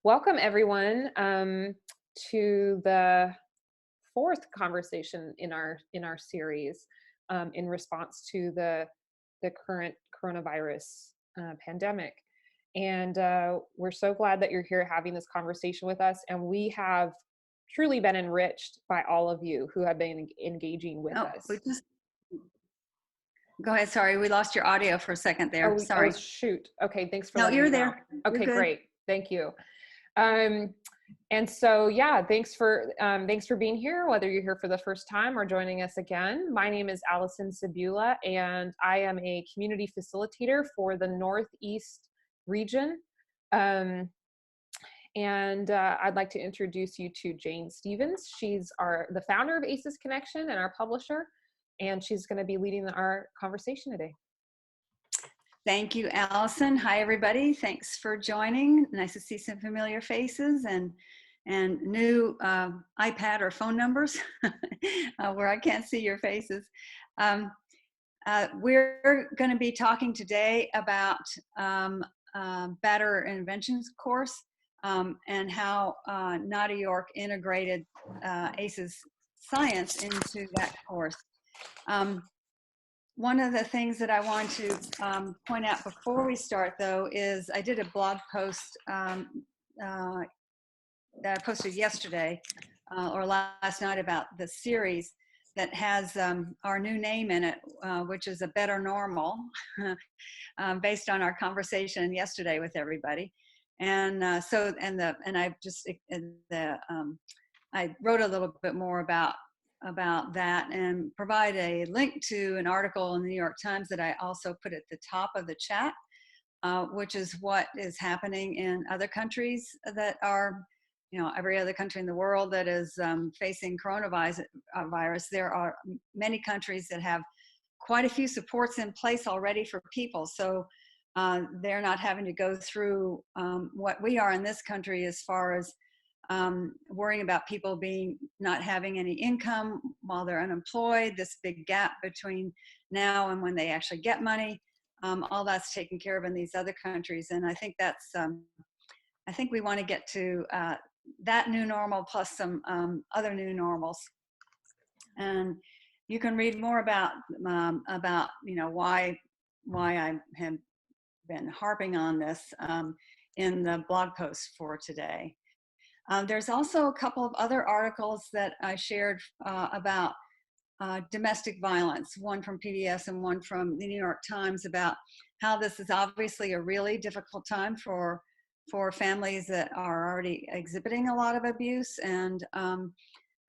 Welcome everyone to the fourth conversation in our series in response to the current coronavirus pandemic. And we're so glad that you're here having this conversation with us. And we have truly been enriched by all of you who have been engaging with Oh, us. go ahead. Sorry, we lost your audio for a second there. Oh, Sorry. shoot. Okay, thanks for No, letting you're me know. there. You're Okay, good. great. Thank you. And so, yeah, thanks for being here, whether you're here for the first time or joining us again. My name is Allison Sabula, and I am a community facilitator for the Northeast region. And I'd like to introduce you to Jane Stevens. She's the founder of ACES Connection and our publisher, and she's going to be leading our conversation today. Thank you, Allison. Hi, everybody. Thanks for joining. Nice to see some familiar faces and new iPad or phone numbers where I can't see your faces. We're going to be talking today about Batterer Interventions course and how Nada Yorke integrated ACES science into that course. One of the things that I want to point out before we start, though, is I did a blog post that I posted yesterday or last night about the series that has our new name in it, which is A Better Normal, based on our conversation yesterday with everybody. And I wrote a little bit more about that and provide a link to an article in the New York Times that I also put at the top of the chat, which is what is happening in other countries that are, every other country in the world that is facing coronavirus. There are many countries that have quite a few supports in place already for people. So they're not having to go through what we are in this country as far as worrying about people not having any income while they're unemployed, this big gap between now and when they actually get money. All that's taken care of in these other countries. And I think I think we want to get to that new normal plus some other new normals. And you can read more about why I have been harping on this in the blog post for today. There's also a couple of other articles that I shared about domestic violence, one from PBS and one from the New York Times, about how this is obviously a really difficult time for families that are already exhibiting a lot of abuse, and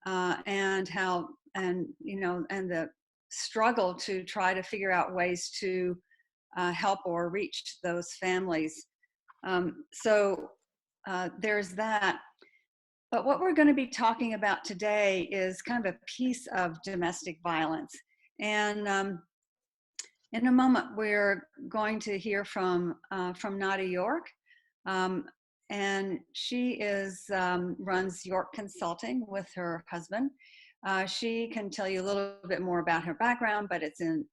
the struggle to try to figure out ways to help or reach those families. So there's that. But what we're going to be talking about today is kind of a piece of domestic violence. And in a moment, we're going to hear from Nada Yorke. And she runs Yorke Consulting with her husband. She can tell you a little bit more about her background, but it's in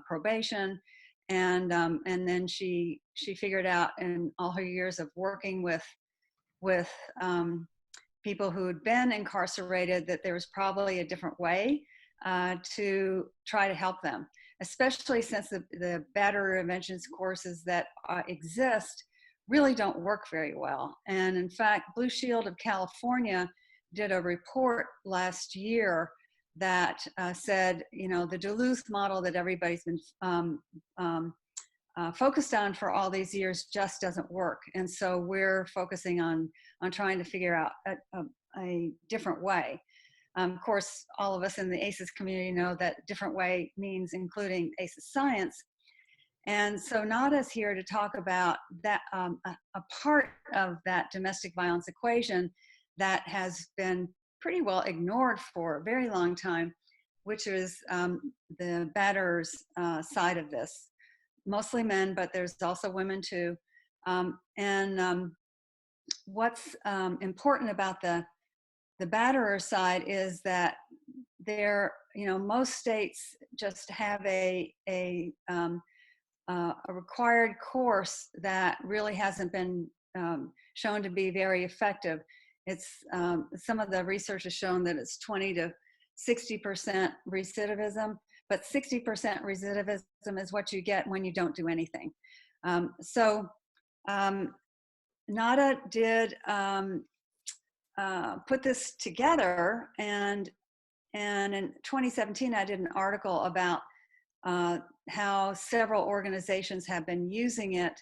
probation. And then she figured out in all her years of working with people who had been incarcerated that there was probably a different way to try to help them, especially since the Batterer Interventions courses that exist really don't work very well. And in fact, Blue Shield of California did a report last year that said, the Duluth model that everybody's been focused on for all these years just doesn't work. And so we're focusing on trying to figure out a different way. Of course, all of us in the ACES community know that different way means including ACES science. And so Nada's here to talk about that, a part of that domestic violence equation that has been pretty well ignored for a very long time, which is the batterers side of this. Mostly men, but there's also women too. What's important about the batterer side is that most states just have a required course that really hasn't been shown to be very effective. It's some of the research has shown that it's 20 to 60% recidivism, but 60% recidivism is what you get when you don't do anything. NADA did put this together, and in 2017 I did an article about how several organizations have been using it,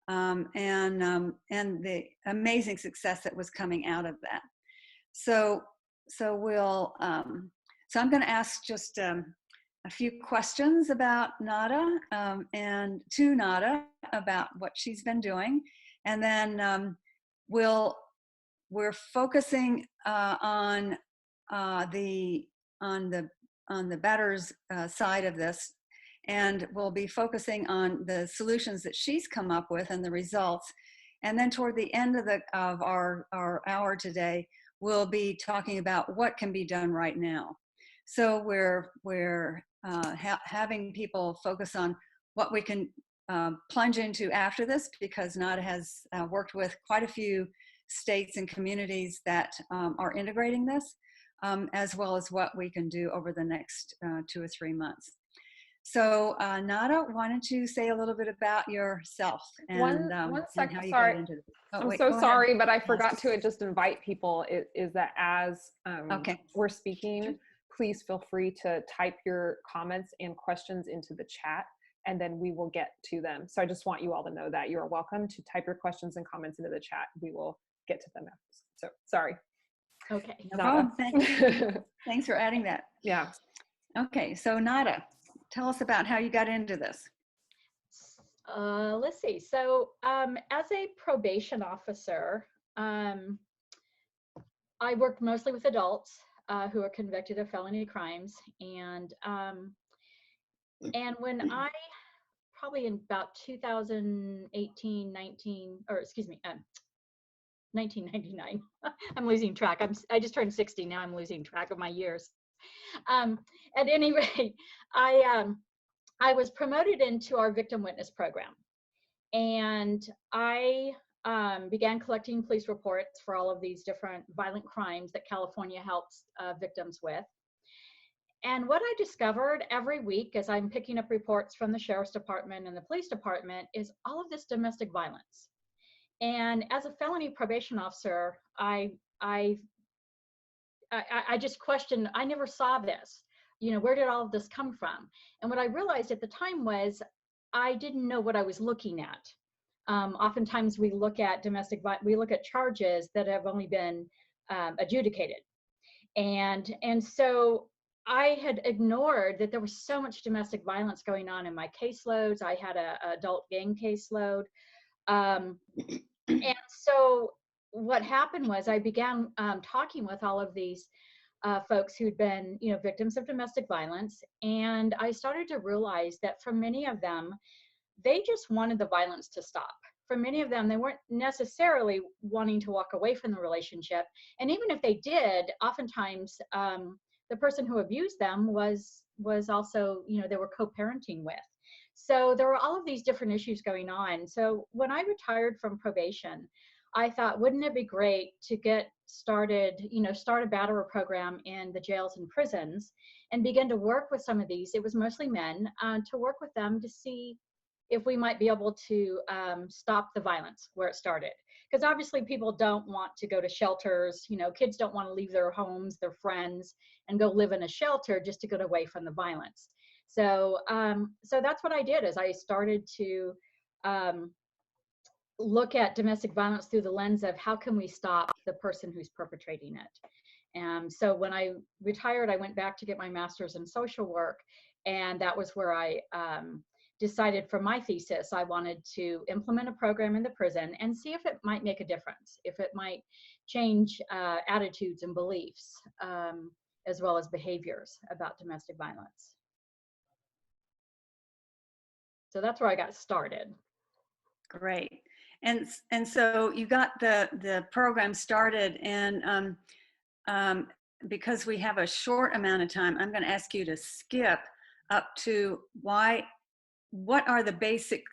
and the amazing success that was coming out of that. So I'm going to ask just a few questions about NADA, and to NADA about what she's been doing, and then we're focusing on the betters side of this, and we'll be focusing on the solutions that she's come up with and the results. And then toward the end of our hour today, we'll be talking about what can be done right now. So we're having people focus on what we can plunge into after this, because NADA has worked with quite a few states and communities that are integrating this, as well as what we can do over the next 2 or 3 months. So NADA, why don't you say a little bit about yourself and, one and second, how you sorry. got into this? Oh, I'm wait, so sorry, ahead. but I forgot to just invite people, is that as Okay. we're speaking, please feel free to type your comments and questions into the chat, and then we will get to them. So I just want you all to know that you are welcome to type your questions and comments into the chat. We will get to them after. So sorry. Okay. No problem. Thanks for adding that. Yeah. Okay, so NADA, tell us about how you got into this. Let's see. So as a probation officer, I worked mostly with adults who are convicted of felony crimes. And when I, probably in about 2018, 1999, I'm losing track. I just turned 60 now. I'm losing track of my years. At any rate, I was promoted into our victim witness program, and I began collecting police reports for all of these different violent crimes that California helps victims with. And what I discovered every week as I'm picking up reports from the sheriff's department and the police department is all of this domestic violence. And as a felony probation officer, I just questioned, I never saw this. You know, where did all of this come from? And what I realized at the time was I didn't know what I was looking at. Oftentimes we look at charges that have only been adjudicated. And so I had ignored that there was so much domestic violence going on in my caseloads. I had an adult gang caseload. And so what happened was I began talking with all of these folks who'd been, victims of domestic violence. And I started to realize that for many of them, they just wanted the violence to stop. For many of them, they weren't necessarily wanting to walk away from the relationship. And even if they did, oftentimes the person who abused them was also, they were co-parenting with. So there were all of these different issues going on. So when I retired from probation, I thought, wouldn't it be great to get started, start a batterer program in the jails and prisons and begin to work with some of these, it was mostly men, to work with them to see if we might be able to stop the violence where it started. Because obviously people don't want to go to shelters, kids don't want to leave their homes, their friends, and go live in a shelter just to get away from the violence. So so that's what I did, is I started to look at domestic violence through the lens of how can we stop the person who's perpetrating it. And so when I retired, I went back to get my master's in social work, and that was where I decided for my thesis I wanted to implement a program in the prison and see if it might make a difference, if it might change attitudes and beliefs, as well as behaviors about domestic violence. So that's where I got started. Great. And so you got the program started, and because we have a short amount of time, I'm going to ask you to skip up to why what are the basic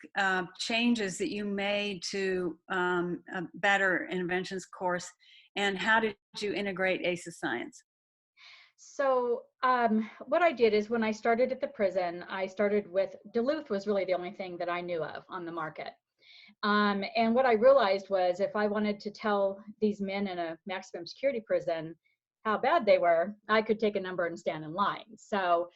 changes that you made to a better interventions course, and how did you integrate ACEs science? So what I did is when I started at the prison, I started with Duluth was really the only thing that I knew of on the market. And what I realized was if I wanted to tell these men in a maximum security prison how bad they were, I could take a number and stand in line. So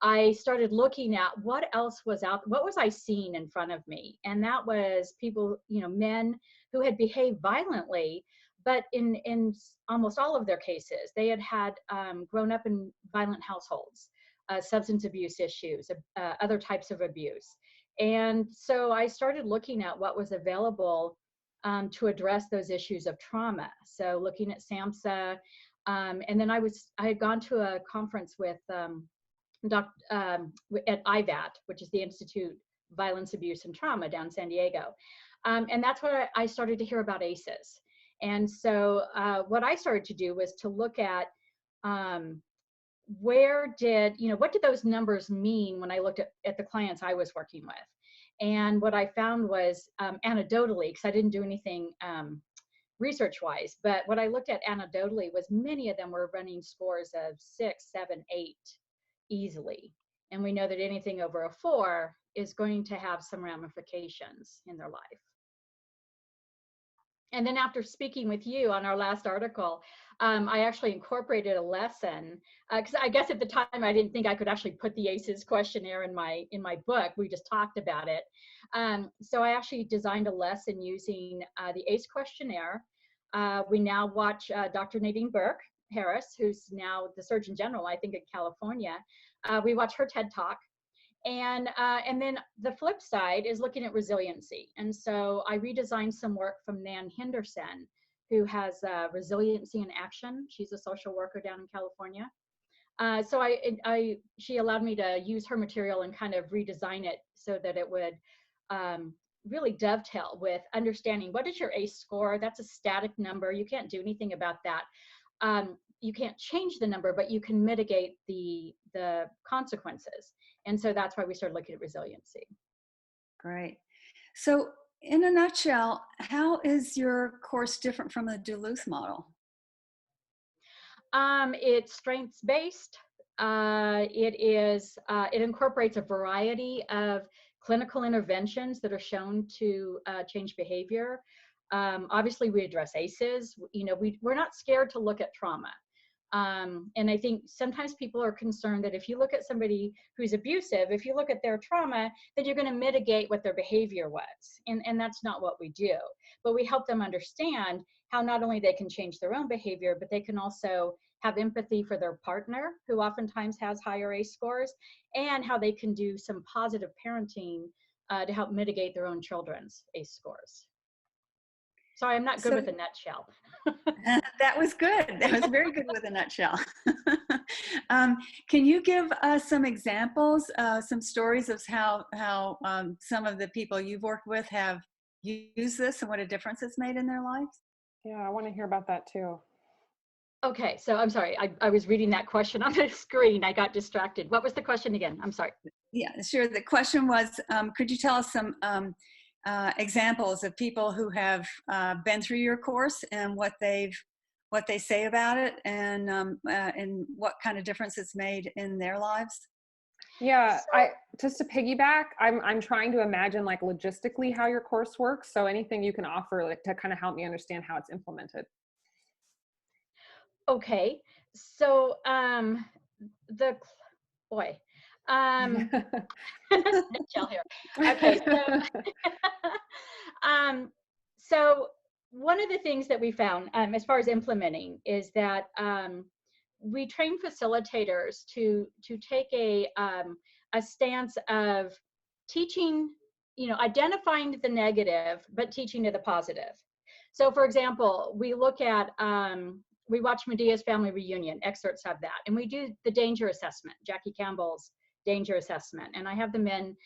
I started looking at what else was out, what was I seeing in front of me? And that was people, men who had behaved violently, but in almost all of their cases, they had grown up in violent households, substance abuse issues, other types of abuse. And so I started looking at what was available to address those issues of trauma. So looking at SAMHSA, and then I had gone to a conference with at IVAT, which is the Institute Violence, Abuse, and Trauma down in San Diego. And that's where I started to hear about ACEs. And so what I started to do was to look at what did those numbers mean when I looked at the clients I was working with? And what I found was anecdotally, because I didn't do anything research-wise, but what I looked at anecdotally was many of them were running scores of 6, 7, 8 easily. And we know that anything over a 4 is going to have some ramifications in their life. And then after speaking with you on our last article, I actually incorporated a lesson because I guess at the time I didn't think I could actually put the ACEs questionnaire in my book. We just talked about it. So I actually designed a lesson using the ACE questionnaire. We now watch Dr. Nadine Burke Harris, who's now the Surgeon General, I think, in California. We watch her TED Talk. And then the flip side is looking at resiliency. And so I redesigned some work from Nan Henderson, who has Resiliency in Action. She's a social worker down in California. So she allowed me to use her material and kind of redesign it so that it would really dovetail with understanding what is your ACE score. That's a static number. You can't do anything about that. You can't change the number, but you can mitigate the consequences. And so that's why we started looking at resiliency. Great. So in a nutshell, how is your course different from the Duluth model? It's strengths-based. It incorporates a variety of clinical interventions that are shown to change behavior. Obviously, we address ACEs. We're not scared to look at trauma. And I think sometimes people are concerned that if you look at somebody who's abusive, if you look at their trauma, then you're going to mitigate what their behavior was. And that's not what we do. But we help them understand how not only they can change their own behavior, but they can also have empathy for their partner, who oftentimes has higher ACE scores, and how they can do some positive parenting to help mitigate their own children's ACE scores. Sorry, I'm not good with a nutshell. That was good. That was very good with a nutshell. Can you give us some examples, some stories of how some of the people you've worked with have used this and what a difference it's made in their lives? Yeah, I want to hear about that too. Okay, so I'm sorry, I was reading that question on the screen. I got distracted. What was the question again? I'm sorry. Yeah, sure. The question was, could you tell us some examples of people who have been through your course and what they say about it, and what kind of difference it's made in their lives? Yeah, just to piggyback, I'm trying to imagine like logistically how your course works. So anything you can offer like to kind of help me understand how it's implemented. Okay, so nutshell here. Okay, so one of the things that we found as far as implementing is that we train facilitators to take a stance of teaching, identifying the negative, but teaching to the positive. So for example, we look at, we watch Medea's Family Reunion, excerpts of that, and we do the danger assessment, Jackie Campbell's danger assessment, and I have the men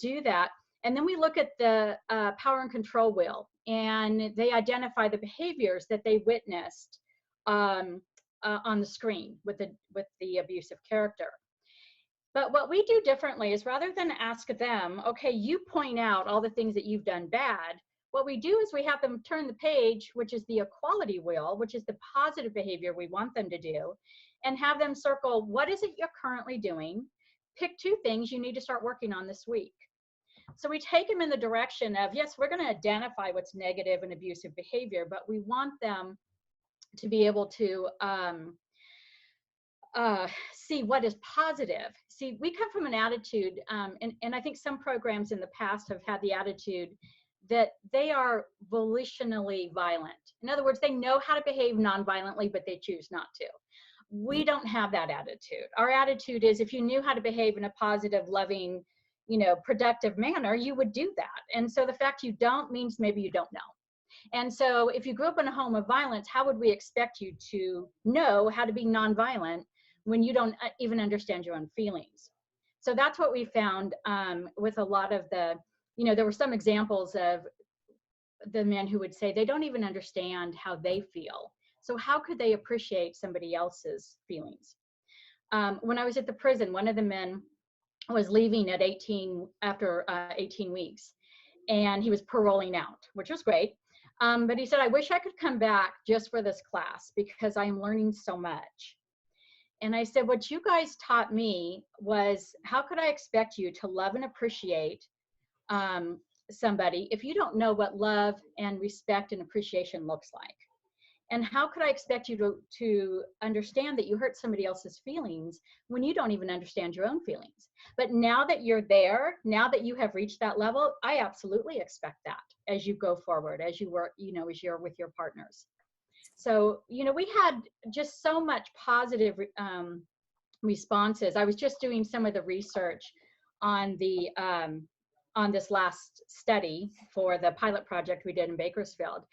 do that. And then we look at the power and control wheel, and they identify the behaviors that they witnessed on the screen with the abusive character. But what we do differently is rather than ask them, okay, you point out all the things that you've done bad, what we do is we have them turn the page, which is the equality wheel, which is the positive behavior we want them to do, and have them circle, what is it you're currently doing? Pick 2 things you need to start working on this week. So we take them in the direction of, yes, we're going to identify what's negative and abusive behavior, but we want them to be able to see what is positive. See, we come from an attitude, and I think some programs in the past have had the attitude that they are volitionally violent. In other words, they know how to behave nonviolently, but they choose not to. We don't have that attitude. Our attitude is, if you knew how to behave in a positive, loving, productive manner, you would do that. And so the fact you don't means maybe you don't know. And so if you grew up in a home of violence, how would we expect you to know how to be nonviolent when you don't even understand your own feelings? So that's what we found with a lot of there were some examples of the men who would say they don't even understand how they feel. So how could they appreciate somebody else's feelings? When I was at the prison, one of the men was leaving at after 18 weeks, and he was paroling out, which was great. But he said, I wish I could come back just for this class because I am learning so much. And I said, what you guys taught me was, how could I expect you to love and appreciate somebody if you don't know what love and respect and appreciation looks like? And how could I expect you to understand that you hurt somebody else's feelings when you don't even understand your own feelings? But now that you're there, now that you have reached that level, I absolutely expect that as you go forward, as you work, as you're with your partners. So, we had just so much positive responses. I was just doing some of the research on this last study for the pilot project we did in Bakersfield.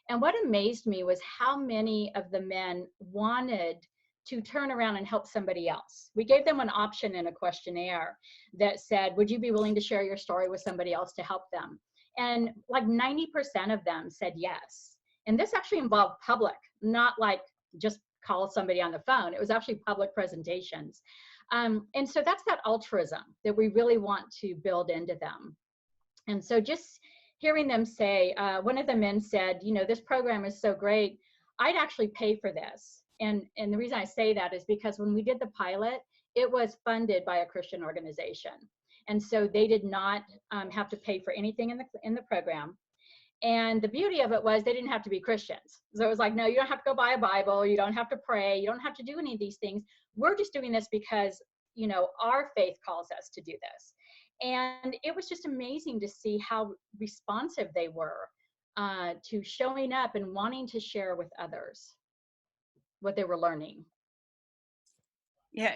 And what amazed me was how many of the men wanted to turn around and help somebody else. We gave them an option in a questionnaire that said, would you be willing to share your story with somebody else to help them? And like 90% of them said yes. And this actually involved public, not like just call somebody on the phone. It was actually public presentations. And so that's that altruism that we really want to build into them. And so just hearing them say, one of the men said, this program is so great, I'd actually pay for this. And the reason I say that is because when we did the pilot, it was funded by a Christian organization. And so they did not have to pay for anything in the program. And the beauty of it was they didn't have to be Christians. So it was like, no, you don't have to go buy a Bible. You don't have to pray. You don't have to do any of these things. We're just doing this because, our faith calls us to do this. And it was just amazing to see how responsive they were to showing up and wanting to share with others what they were learning. Yeah,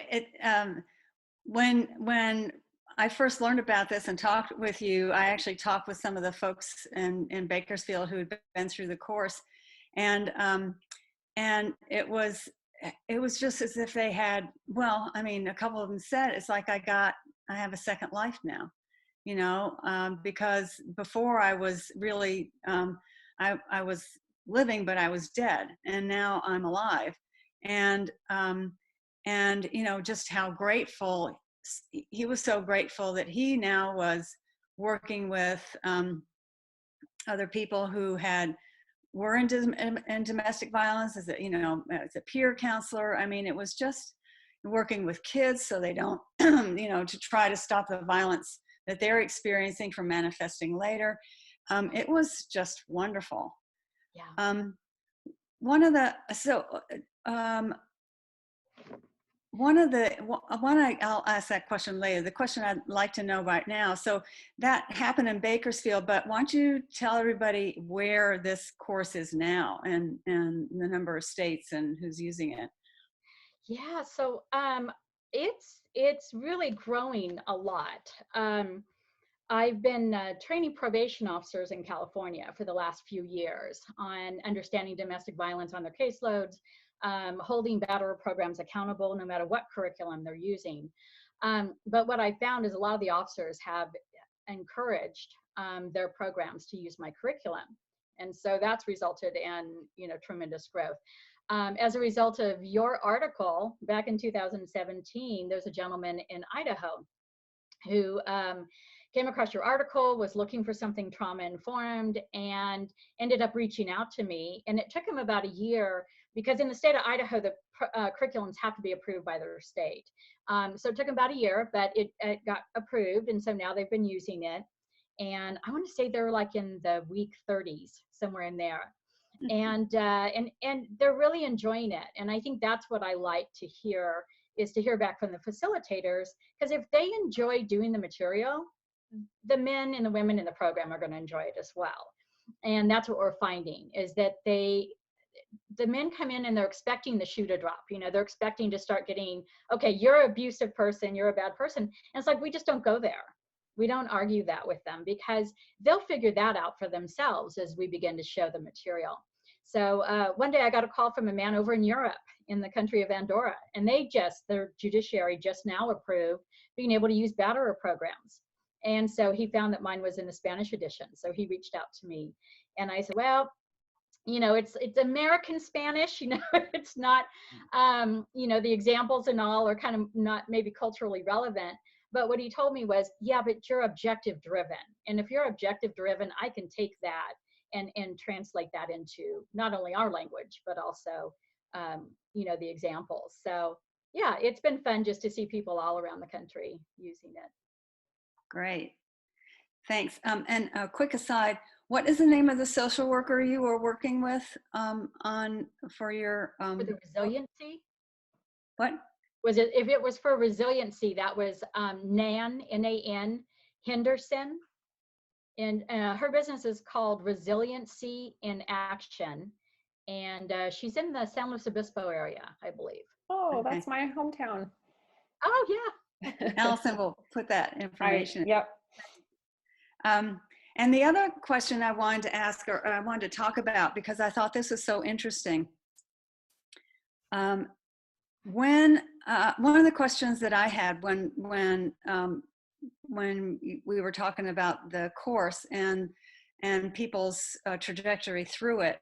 when I first learned about this and talked with you, I actually talked with some of the folks in Bakersfield who had been through the course, and it was just as if they had, a couple of them said, it's like I have a second life now, because before I was really, I was living, but I was dead, and now I'm alive. And just how grateful he was, so grateful that he now was working with other people who were in domestic violence as a peer counselor. I mean, it was just working with kids so they don't, to try to stop the violence that they're experiencing from manifesting later. It was just wonderful. Yeah. I'll ask that question later. The question I'd like to know right now. So that happened in Bakersfield, but why don't you tell everybody where this course is now and the number of states and who's using it? Yeah, so it's really growing a lot. I've been training probation officers in California for the last few years on understanding domestic violence on their caseloads, holding batterer programs accountable no matter what curriculum they're using. But what I found is a lot of the officers have encouraged their programs to use my curriculum. And so that's resulted in, tremendous growth. As a result of your article back in 2017, there's a gentleman in Idaho who came across your article, was looking for something trauma informed, and ended up reaching out to me. And it took him about a year, because in the state of Idaho, the curriculums have to be approved by their state. So it took him about a year, but it got approved. And so now they've been using it. And I want to say they're like in the week 30s, somewhere in there. And they're really enjoying it. And I think that's what I like to hear, is to hear back from the facilitators, because if they enjoy doing the material, the men and the women in the program are going to enjoy it as well. And that's what we're finding, is that the men come in and they're expecting the shoe to drop. They're expecting to start getting, okay, you're an abusive person, you're a bad person. And it's like, we just don't go there. We don't argue that with them, because they'll figure that out for themselves as we begin to show the material. So one day I got a call from a man over in Europe, in the country of Andorra, and their judiciary just now approved being able to use batterer programs. And so he found that mine was in the Spanish edition. So he reached out to me, and I said, well, it's American Spanish, it's not, the examples and all are kind of not maybe culturally relevant. But what he told me was, yeah, but you're objective driven. And if you're objective driven, I can take that and translate that into not only our language, but also, the examples. So yeah, it's been fun just to see people all around the country using it. Great. Thanks. And a quick aside, what is the name of the social worker you were working with for your For the resiliency? What? If it was for resiliency, that was Nan, N-A-N, Henderson. And her business is called Resiliency in Action. And she's in the San Luis Obispo area, I believe. Oh, Okay. that's my hometown. Oh, yeah. Allison will put that information. Yep. And the other question I wanted to ask, or I wanted to talk about, because I thought this was so interesting. One of the questions that I had when we were talking about the course and people's trajectory through it,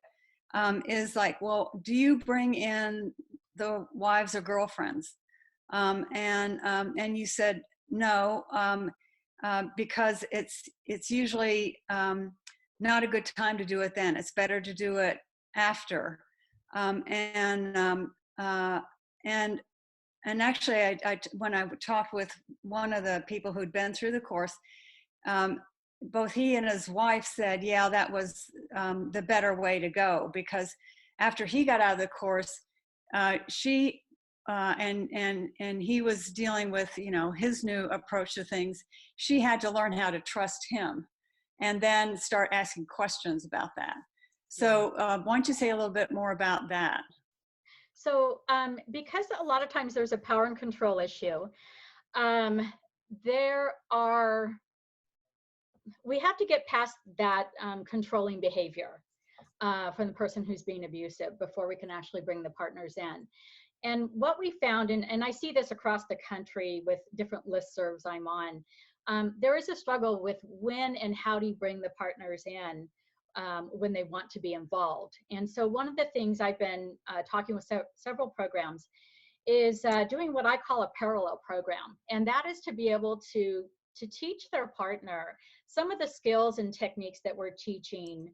is like, well, do you bring in the wives or girlfriends? And you said no, because it's usually not a good time to do it then. It's better to do it after. And actually, when I talked with one of the people who'd been through the course, both he and his wife said, yeah, that was the better way to go, because after he got out of the course, she and he was dealing with, his new approach to things. She had to learn how to trust him and then start asking questions about that. So why don't you say a little bit more about that? So because a lot of times there's a power and control issue, we have to get past that controlling behavior from the person who's being abusive before we can actually bring the partners in. And what we found, and I see this across the country with different listservs I'm on, there is a struggle with when and how do you bring the partners in when they want to be involved. And so one of the things I've been talking with several programs is doing what I call a parallel program. And that is to be able to teach their partner some of the skills and techniques that we're teaching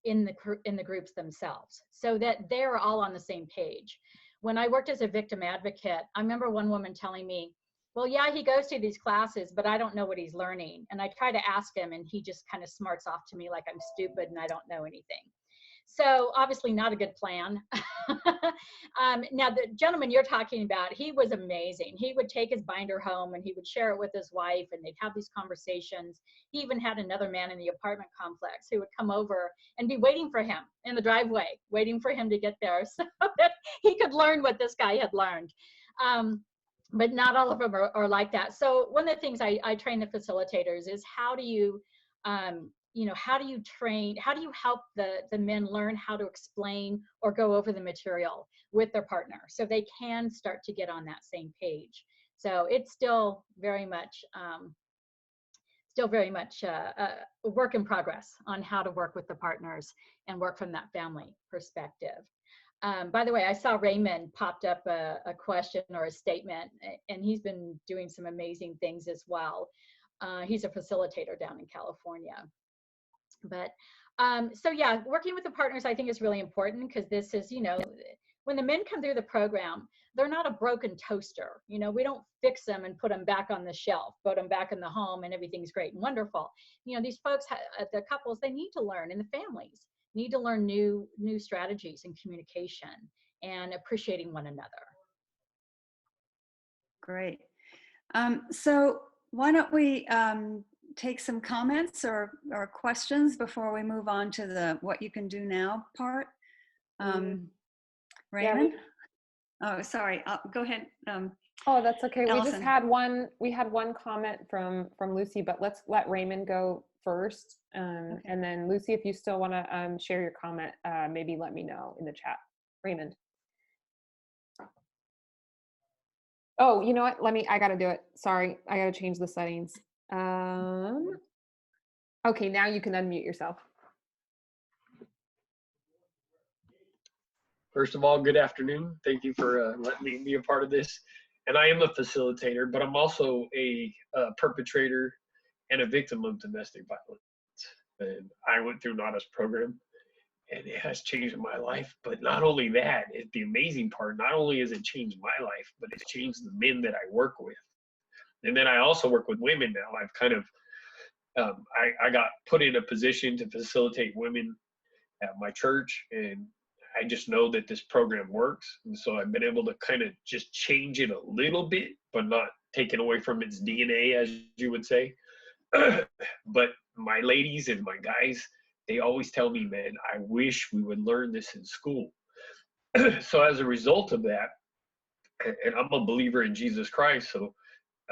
in the groups themselves, so that they're all on the same page. When I worked as a victim advocate, I remember one woman telling me, well, yeah, he goes to these classes, but I don't know what he's learning. And I try to ask him, and he just kind of smarts off to me like I'm stupid and I don't know anything. So obviously not a good plan. Now, the gentleman you're talking about, he was amazing. He would take his binder home and he would share it with his wife, and they'd have these conversations. He even had another man in the apartment complex who would come over and be waiting for him in the driveway, waiting for him to get there so that he could learn what this guy had learned. But not all of them are like that. So one of the things I train the facilitators is how do you help the men learn how to explain or go over the material with their partner so they can start to get on that same page. So it's still very much still very much a work in progress on how to work with the partners and work from that family perspective. By the way, I saw Raymond popped up a question or a statement, and he's been doing some amazing things as well. He's a facilitator down in California. But so yeah, working with the partners I think is really important, because this is, when the men come through the program, they're not a broken toaster. We don't fix them and put them back on the shelf, put them back in the home and everything's great and wonderful. These folks, the couples, they need to learn, and the families need to learn new strategies and communication and appreciating one another. Great. So why don't we take some comments or questions before we move on to the what you can do now part. Raymond? Oh, sorry. Go ahead. Oh, that's okay. Allison. We just had one comment from Lucy, but let's let Raymond go first. Okay. And then Lucy, if you still want to share your comment, maybe let me know in the chat. Raymond. Oh, you know what? I got to do it. Sorry. I got to change the settings. Okay, now you can unmute yourself. First of all, good afternoon. Thank you for letting me be a part of this. And I am a facilitator, but I'm also a perpetrator and a victim of domestic violence. And I went through NADA's program, and it has changed my life. But not only that, the amazing part, not only has it changed my life, but it's changed the men that I work with. And then I also work with women now. I've kind of, I got put in a position to facilitate women at my church, and I just know that this program works. And so I've been able to kind of just change it a little bit, but not taken away from its DNA, as you would say. But my ladies and my guys, they always tell me, man, I wish we would learn this in school. So as a result of that, and I'm a believer in Jesus Christ. So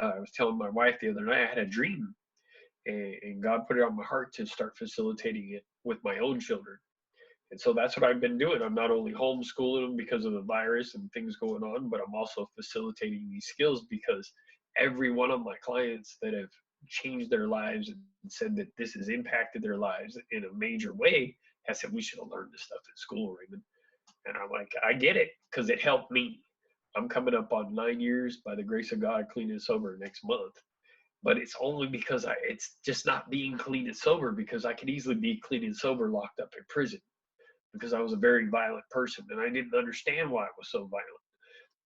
I was telling my wife the other night, I had a dream, and God put it on my heart to start facilitating it with my own children. And so that's what I've been doing. I'm not only homeschooling them because of the virus and things going on, but I'm also facilitating these skills because every one of my clients that have changed their lives and said that this has impacted their lives in a major way has said, we should have learned this stuff in school, Raymond. And I'm like, I get it, because it helped me. I'm coming up on 9 years, by the grace of God, clean and sober next month. But it's only because it's just not being clean and sober, because I could easily be clean and sober locked up in prison, because I was a very violent person and I didn't understand why I was so violent.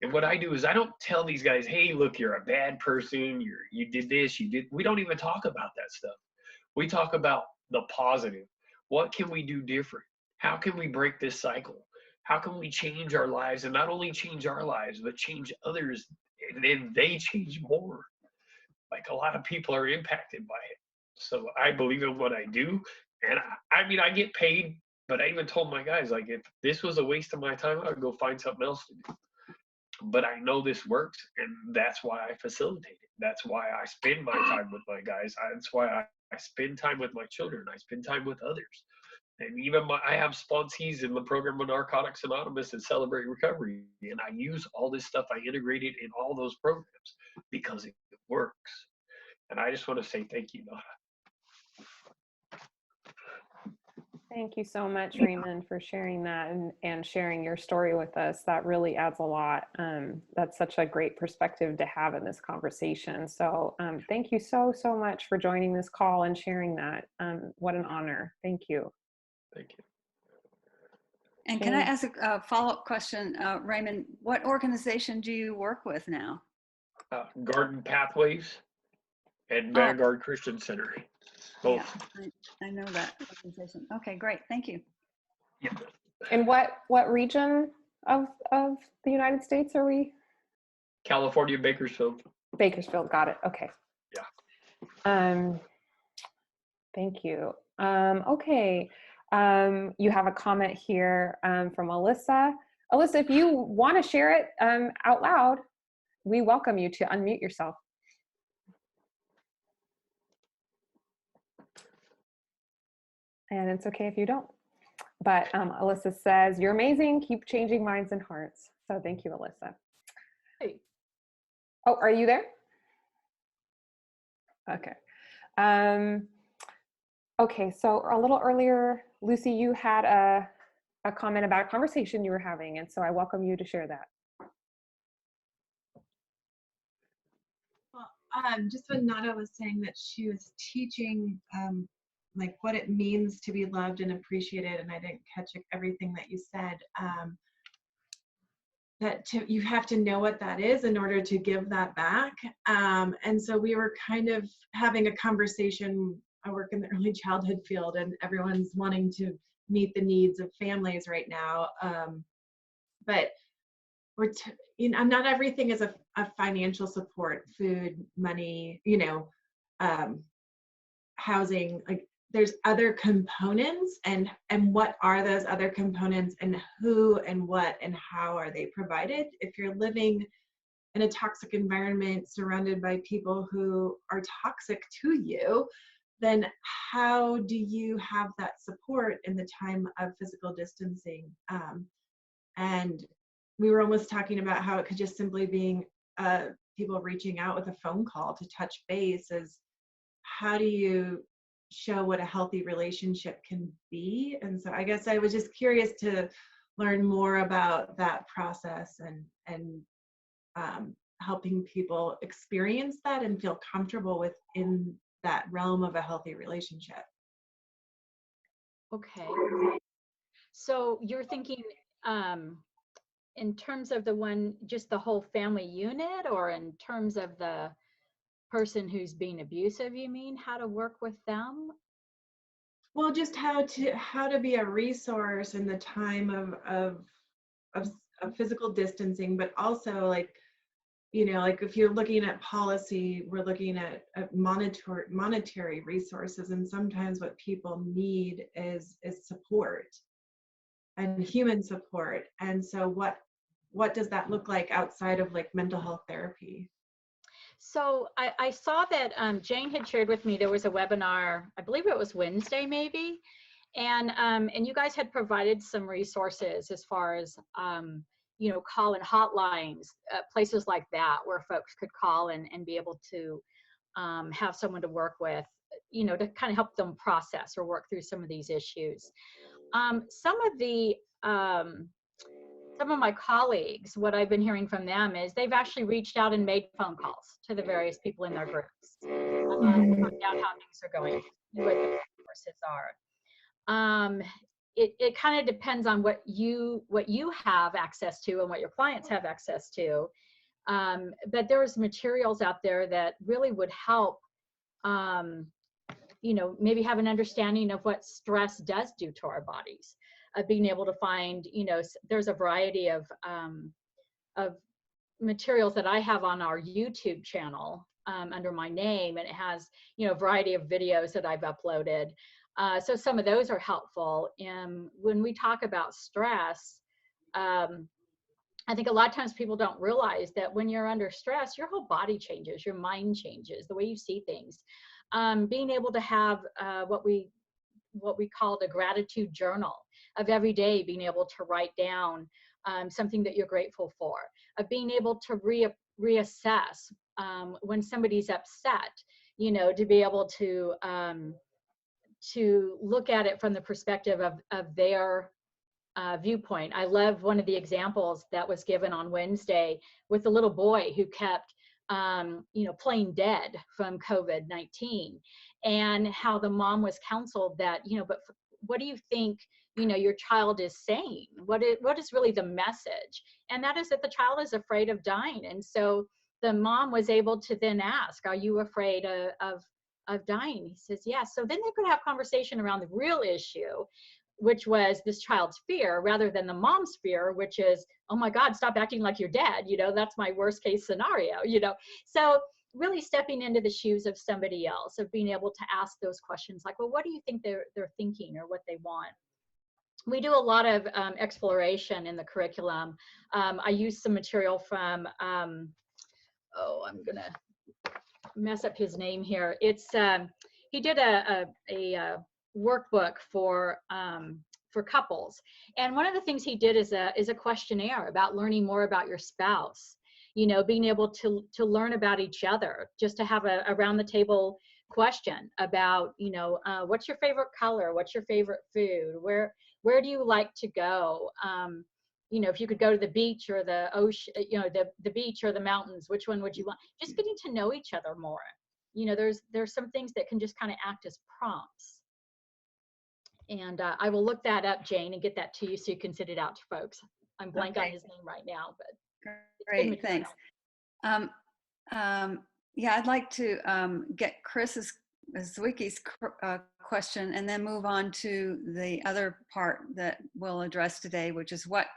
And what I do is I don't tell these guys, hey, look, you're a bad person. You did this, you did. We don't even talk about that stuff. We talk about the positive. What can we do different? How can we break this cycle? How can we change our lives, and not only change our lives, but change others, and then they change more? Like, a lot of people are impacted by it. So I believe in what I do. And I mean, I get paid, but I even told my guys, like, if this was a waste of my time, I would go find something else to do. But I know this works, and that's why I facilitate it. That's why I spend my time with my guys. That's why I spend time with my children. I spend time with others. And even I have sponsees in the program of Narcotics Anonymous and Celebrate Recovery. And I use all this stuff. I integrate it in all those programs because it works. And I just want to say thank you, Nada. Thank you so much, Raymond, for sharing that and sharing your story with us. That really adds a lot. That's such a great perspective to have in this conversation. So thank you so much for joining this call and sharing that. What an honor. Thank you. Thank you. And can I ask a follow-up question, Raymond? What organization do you work with now? Garden Pathways and Vanguard Christian Center. Both. Yeah, I know that organization. Okay, great. Thank you. Yeah. And what region of the United States are we? California, Bakersfield. Bakersfield, got it. Okay. Yeah. Thank you. Okay. You have a comment here from Alyssa. Alyssa, if you want to share it out loud, we welcome you to unmute yourself. And it's okay if you don't. But Alyssa says, you're amazing. Keep changing minds and hearts. So thank you, Alyssa. Hey. Oh, are you there? Okay. Okay, so a little earlier, Lucy, you had a comment about a conversation you were having, and so I welcome you to share that. Well, just when Nada was saying that she was teaching like what it means to be loved and appreciated, and I didn't catch everything that you said, you have to know what that is in order to give that back. And so we were kind of having a conversation. I work in the early childhood field, and everyone's wanting to meet the needs of families right now. But not everything is a financial support, food, money, housing. Like, there's other components, and what are those other components, and who and what and how are they provided? If you're living in a toxic environment surrounded by people who are toxic to you, then how do you have that support in the time of physical distancing? And we were almost talking about how it could just simply being people reaching out with a phone call to touch base. Is how do you show what a healthy relationship can be? And so I guess I was just curious to learn more about that process and helping people experience that and feel comfortable within that realm of a healthy relationship. Okay. So you're thinking in terms of just the whole family unit, or in terms of the person who's being abusive, you mean, how to work with them? Well, just how to be a resource in the time of physical distancing, but also like if you're looking at policy, we're looking at monetary resources, and sometimes what people need is support and human support. And so what does that look like outside of like mental health therapy? So I saw that Jane had shared with me there was a webinar, I believe it was Wednesday maybe, and you guys had provided some resources as far as call-in hotlines, places like that where folks could call and be able to have someone to work with, to kind of help them process or work through some of these issues. Some of my colleagues, what I've been hearing from them is they've actually reached out and made phone calls to the various people in their groups to find out how things are going, what the resources are. It kind of depends on what you have access to and what your clients have access to. But there's materials out there that really would help, maybe have an understanding of what stress does do to our bodies. Being able to find, there's a variety of materials that I have on our YouTube channel under my name, and it has, a variety of videos that I've uploaded. So some of those are helpful. And when we talk about stress, I think a lot of times people don't realize that when you're under stress, your whole body changes, your mind changes, the way you see things. Being able to have what we call a gratitude journal of every day, being able to write down something that you're grateful for, of being able to reassess when somebody's upset, to be able to look at it from the perspective of their viewpoint. I love one of the examples that was given on Wednesday with the little boy who kept playing dead from COVID-19, and how the mom was counseled that, but what do you think, your child is saying? What is really the message? And that is that the child is afraid of dying. And so the mom was able to then ask, are you afraid of dying? He says, yes. So then they could have conversation around the real issue, which was this child's fear, rather than the mom's fear, which is, oh my God, stop acting like you're dead. That's my worst case scenario, So really stepping into the shoes of somebody else, of being able to ask those questions like, well, what do you think they're thinking or what they want? We do a lot of exploration in the curriculum. I use some material from, I'm gonna mess up his name here. It's, he did a workbook for couples. And one of the things he did is a questionnaire about learning more about your spouse, being able to learn about each other, just to have a around the table question about, what's your favorite color? What's your favorite food? Where do you like to go? If you could go to the beach or the ocean, the beach or the mountains, which one would you want? Just getting to know each other more. There's some things that can just kind of act as prompts. And I will look that up, Jane, and get that to you so you can send it out to folks. I'm blank on his name right now, but great, thanks. Yeah, I'd like to get Chris Zwicky's question and then move on to the other part that we'll address today, which is what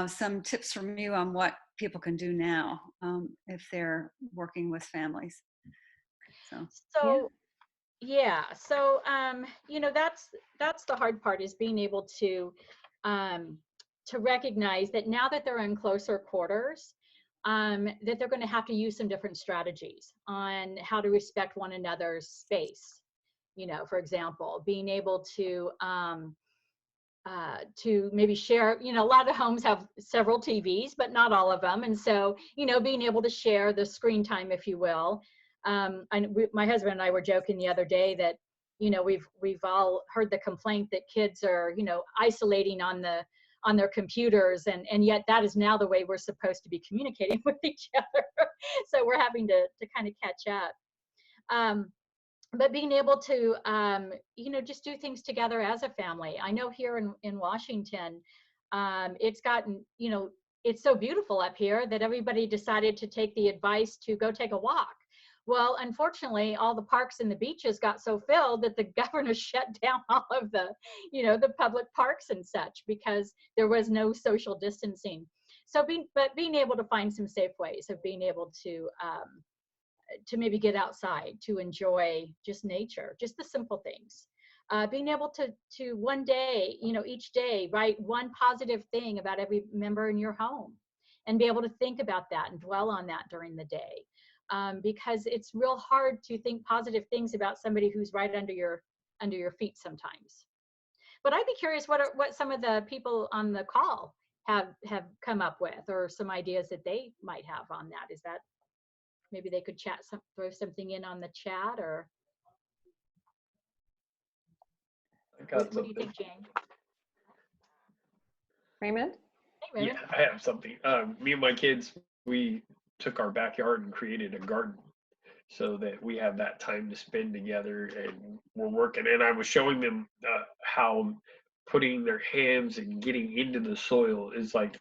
some tips from you on what people can do now if they're working with families. So that's the hard part, is being able to recognize that now that they're in closer quarters, that they're going to have to use some different strategies on how to respect one another's space. For example, being able to maybe share, a lot of homes have several TVs, but not all of them. And so, being able to share the screen time, if you will. My husband and I were joking the other day that, we've all heard the complaint that kids are, isolating on their computers, and yet that is now the way we're supposed to be communicating with each other. So we're having to kind of catch up. But being able to, just do things together as a family. I know here in Washington, it's gotten, it's so beautiful up here that everybody decided to take the advice to go take a walk. Well, unfortunately, all the parks and the beaches got so filled that the governor shut down all of the, the public parks and such, because there was no social distancing. So being able to find some safe ways of being able to maybe get outside, to enjoy just nature, just the simple things. Being able to one day, each day, write one positive thing about every member in your home, and be able to think about that and dwell on that during the day. Because it's real hard to think positive things about somebody who's right under your feet sometimes. But I'd be curious what some of the people on the call have come up with, or some ideas that they might have on that. Is that maybe they could throw something in on the chat, or what do you think, Jane? Raymond? Hey, Raymond. Yeah, I have something. Me and my kids, we took our backyard and created a garden so that we have that time to spend together, and we're working. And I was showing them how putting their hands and getting into the soil is like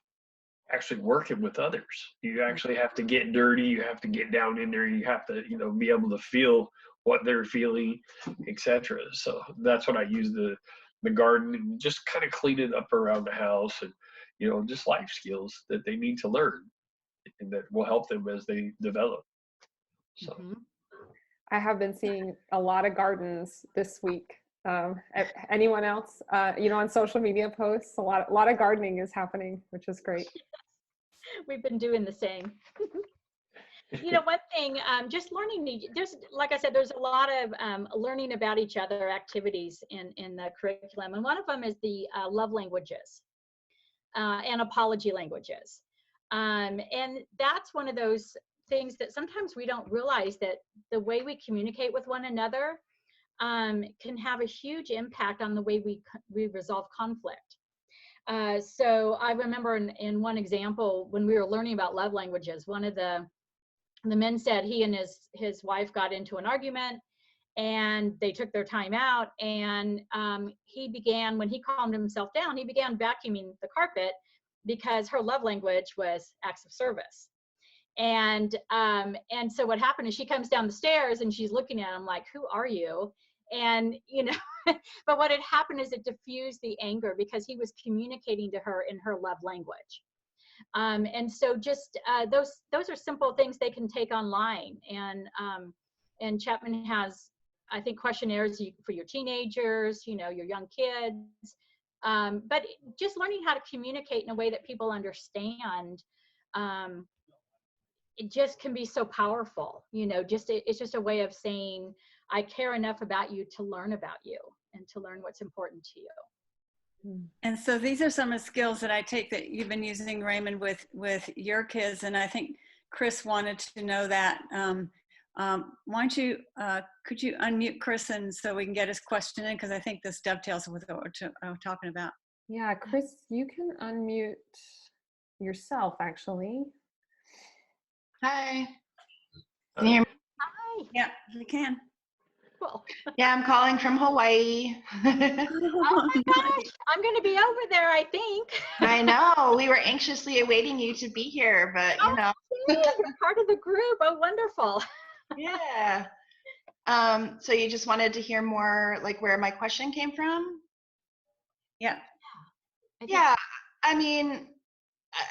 actually working with others. You actually have to get dirty. You have to get down in there. You have to, be able to feel what they're feeling, etc. So that's what I use the garden, and just kind of clean it up around the house, and just life skills that they need to learn, and that will help them as they develop. So I have been seeing a lot of gardens this week. Anyone else, on social media posts, a lot of gardening is happening, which is great. We've been doing the same. One thing, just learning, like I said, there's a lot of learning about each other activities in the curriculum. And one of them is the love languages and apology languages. And that's one of those things that sometimes we don't realize, that the way we communicate with one another can have a huge impact on the way we resolve conflict. So I remember in one example, when we were learning about love languages, one of the men said he and his wife got into an argument, and they took their time out, and he began, when he calmed himself down, he began vacuuming the carpet, because her love language was acts of service. And so what happened is, she comes down the stairs and she's looking at him like, who are you? And, but what had happened is it diffused the anger, because he was communicating to her in her love language. And so just those are simple things they can take online. And Chapman has, I think, questionnaires for your teenagers, your young kids. But just learning how to communicate in a way that people understand, it just can be so powerful. It's just a way of saying, I care enough about you to learn about you and to learn what's important to you. And so these are some of the skills that I take that you've been using, Raymond, with your kids. And I think Chris wanted to know that Why don't you, could you unmute Chris and so we can get his question in, because I think this dovetails with what we're talking about. Yeah, Chris, you can unmute yourself, actually. Hi. Can you hear me? Hi. Yeah, we can. Cool. Yeah, I'm calling from Hawaii. Oh my gosh, I'm going to be over there, I think. I know. We were anxiously awaiting you to be here, but you know. You're part of the group. Oh, wonderful. Yeah. So you just wanted to hear more like where my question came from? Yeah. Yeah. I mean,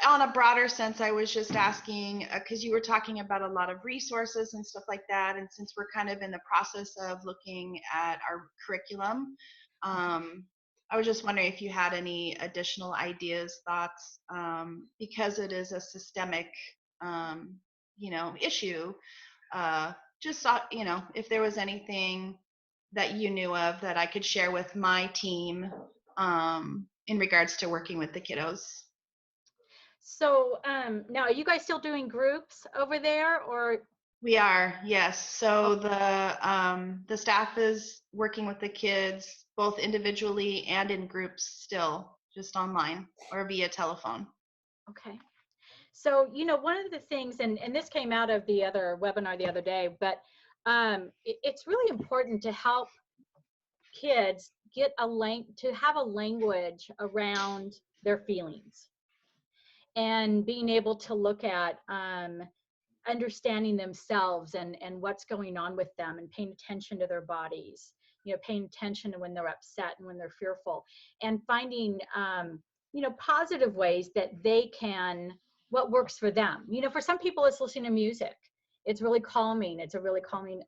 on a broader sense, I was just asking because you were talking about a lot of resources and stuff like that. And since we're kind of in the process of looking at our curriculum, I was just wondering if you had any additional ideas, thoughts, because it is a systemic, issue. Just thought, if there was anything that you knew of that I could share with my team in regards to working with the kiddos. So now, are you guys still doing groups over there, or? We are, yes. So the staff is working with the kids both individually and in groups still, just online or via telephone. Okay. So, one of the things, and this came out of the other webinar the other day, but it's really important to help kids get to have a language around their feelings, and being able to look at understanding themselves and what's going on with them, and paying attention to their bodies, paying attention to when they're upset and when they're fearful, and finding, positive ways that they can, what works for them. For some people, it's listening to music. It's really calming. It's a really calming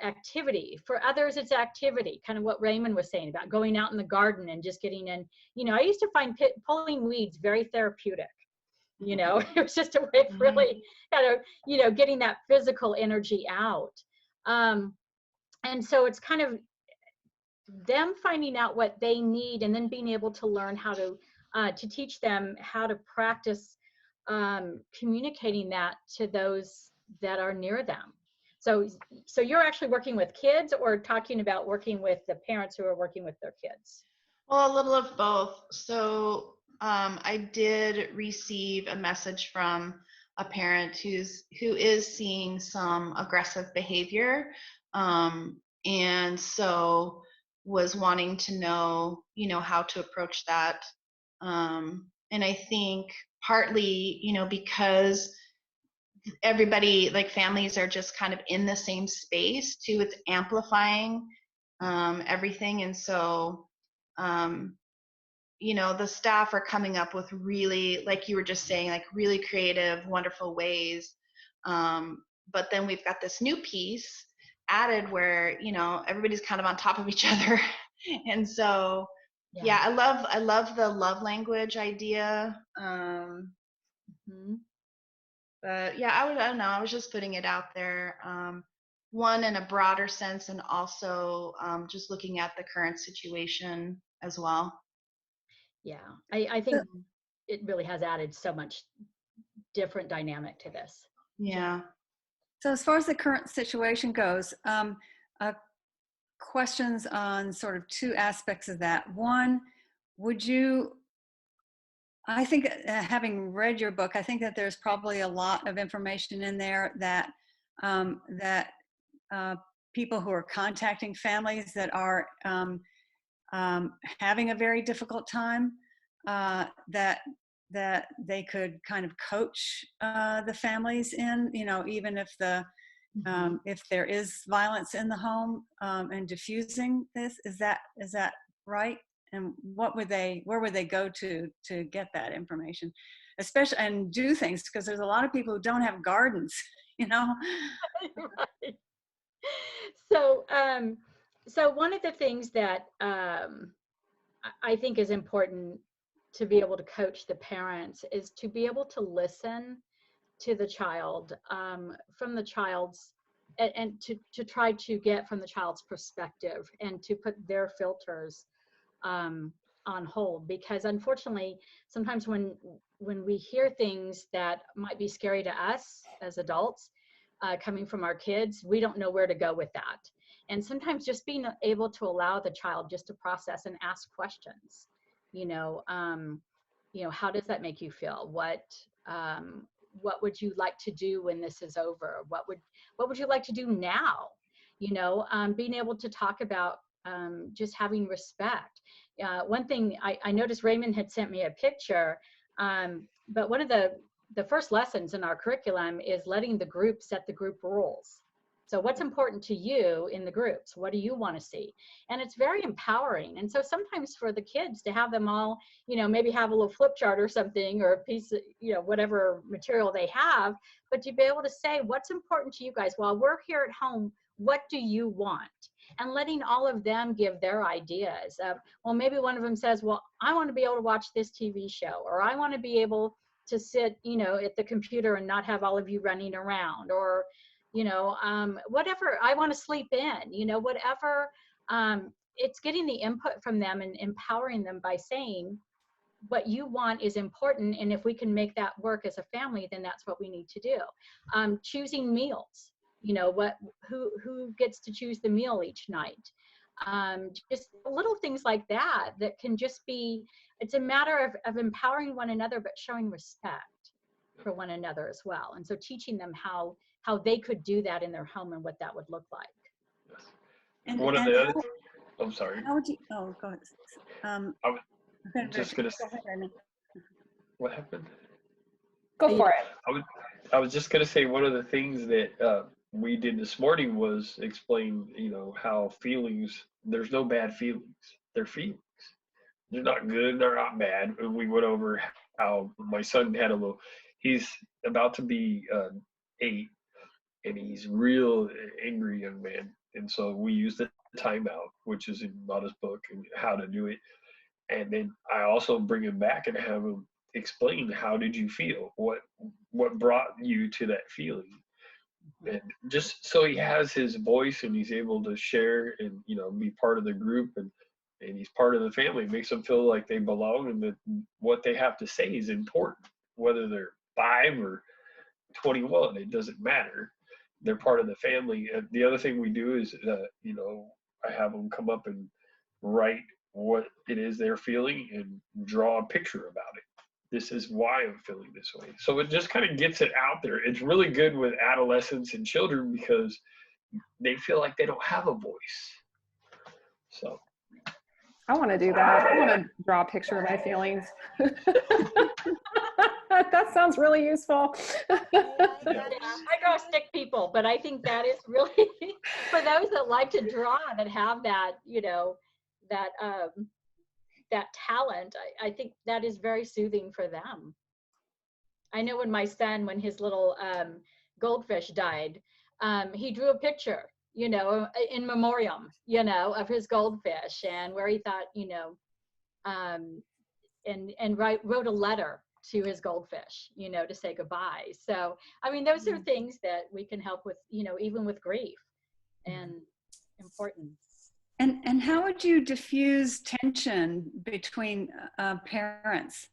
activity. For others, it's activity, kind of what Raymond was saying about going out in the garden and just getting in. I used to find pulling weeds very therapeutic. It was just a way of really kind of, getting that physical energy out. And so it's kind of them finding out what they need, and then being able to learn how to teach them how to practice communicating that to those that are near them. So you're actually working with kids, or talking about working with the parents who are working with their kids? Well, a little of both. So I did receive a message from a parent who is seeing some aggressive behavior, and so was wanting to know, how to approach that. And I think partly, because everybody, like families, are just kind of in the same space too. It's amplifying everything, and so the staff are coming up with really, like you were just saying, like really creative, wonderful ways. But then we've got this new piece added where everybody's kind of on top of each other, and so yeah, I love the love language idea. But yeah, I don't know. I was just putting it out there. One, in a broader sense, and also just looking at the current situation as well. Yeah, I think it really has added so much different dynamic to this. Yeah. So as far as the current situation goes, questions on sort of two aspects of that. One, I think having read your book, I think that there's probably a lot of information in there that people who are contacting families that are having a very difficult time, that they could kind of coach the families in, even if if there is violence in the home, and diffusing this. Is that right? And where would they go to get that information, especially, and do things, because there's a lot of people who don't have gardens, Right. So one of the things that I think is important to be able to coach the parents is to be able to listen to the child, from the child's, and to try to get from the child's perspective, and to put their filters on hold. Because unfortunately, sometimes when we hear things that might be scary to us as adults, coming from our kids, we don't know where to go with that. And sometimes just being able to allow the child just to process and ask questions, how does that make you feel? What would you like to do when this is over? What would you like to do now? Being able to talk about just having respect. One thing I noticed, Raymond had sent me a picture, but one of the first lessons in our curriculum is letting the group set the group rules. So what's important to you in the groups? What do you want to see? And it's very empowering. And so sometimes for the kids to have them all, maybe have a little flip chart or something, or a piece of, whatever material they have, but to be able to say, what's important to you guys while we're here at home? What do you want? And letting all of them give their ideas. Well, maybe one of them says, well, I want to be able to watch this TV show, or I want to be able to sit, at the computer and not have all of you running around, or, whatever, I want to sleep in, whatever. It's getting the input from them and empowering them by saying what you want is important. And if we can make that work as a family, then that's what we need to do. Choosing meals, who gets to choose the meal each night. Just little things like that can just be, it's a matter of empowering one another, but showing respect for one another as well. And so teaching them how they could do that in their home and what that would look like. Yes. And, One of and the how, other, I'm sorry. how would you, oh, go ahead. I was just gonna. Go ahead, Amy. What happened? Go for it. I was just gonna say one of the things that we did this morning was explain, how feelings. There's no bad feelings. They're feelings. They're not good. They're not bad. And we went over how my son had he's about to be 8, and he's real angry young man. And so we used the timeout, which is in Mata's book, and how to do it. And then I also bring him back and have him explain, how did you feel? What brought you to that feeling? And just so he has his voice and he's able to share and, be part of the group, and he's part of the family. It makes them feel like they belong, and that what they have to say is important, whether they're 5 or 21, it doesn't matter. They're part of the family. And the other thing we do is, I have them come up and write what it is they're feeling and draw a picture about it. This is why I'm feeling this way. So it just kind of gets it out there. It's really good with adolescents and children because they feel like they don't have a voice. So I want to do that. I want to draw a picture of my feelings. That sounds really useful. I draw stick people, but I think that is really for those that like to draw, that have that, that talent. I think that is very soothing for them. I know when my son, when his little goldfish died, he drew a picture, in memoriam, of his goldfish, and where he thought, and wrote a letter to his goldfish, to say goodbye. So, I mean, those are things that we can help with, even with grief, and important. And how would you diffuse tension between parents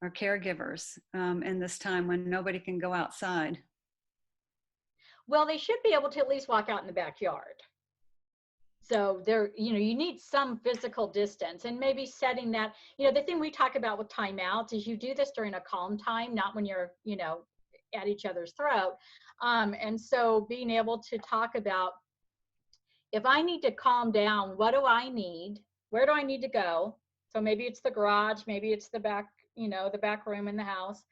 or caregivers in this time when nobody can go outside? Well, they should be able to at least walk out in the backyard. So there, you need some physical distance, and maybe setting that, the thing we talk about with timeouts is you do this during a calm time, not when you're, at each other's throat. And so being able to talk about, if I need to calm down, what do I need? Where do I need to go? So maybe it's the garage, maybe it's the back, the back room in the house.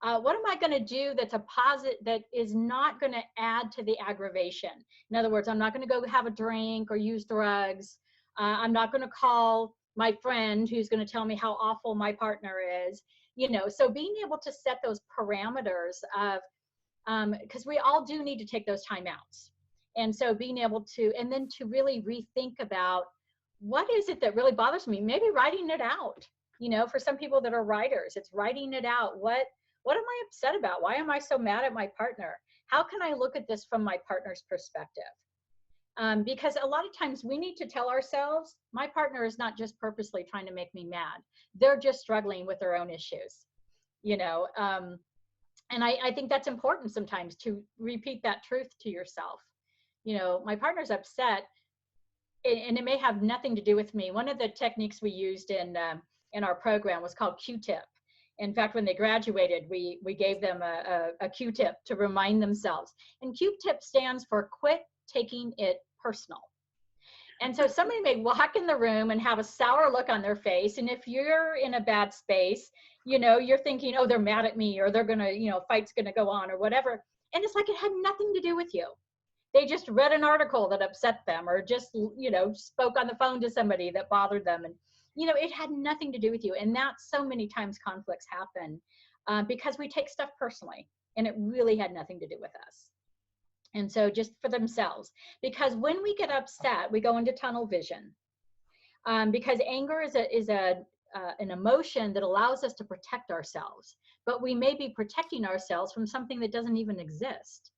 What am I going to do that's a positive, that is not going to add to the aggravation? In other words, I'm not going to go have a drink or use drugs. I'm not going to call my friend who's going to tell me how awful my partner is. So being able to set those parameters of, because we all do need to take those timeouts. And so being able to, and then to really rethink about, what is it that really bothers me? Maybe writing it out. For some people that are writers, it's writing it out. What am I upset about? Why am I so mad at my partner? How can I look at this from my partner's perspective? Because a lot of times we need to tell ourselves, my partner is not just purposely trying to make me mad. They're just struggling with their own issues, And I think that's important sometimes to repeat that truth to yourself. You know, my partner's upset, and it may have nothing to do with me. One of the techniques we used in our program was called Q-tip. In fact, when they graduated, we gave them a Q-tip to remind themselves. And Q-tip stands for quit taking it personal. And so somebody may walk in the room and have a sour look on their face. And if you're in a bad space, you know, you're thinking, oh, they're mad at me, or they're going to, you know, fight's going to go on or whatever. And it's like it had nothing to do with you. They just read an article that upset them, or just, you know, spoke on the phone to somebody that bothered them. And, you know, it had nothing to do with you. And that's so many times conflicts happen because we take stuff personally, and it really had nothing to do with us. And so just for themselves, because when we get upset, we go into tunnel vision, because anger is an emotion that allows us to protect ourselves, but we may be protecting ourselves from something that doesn't even exist.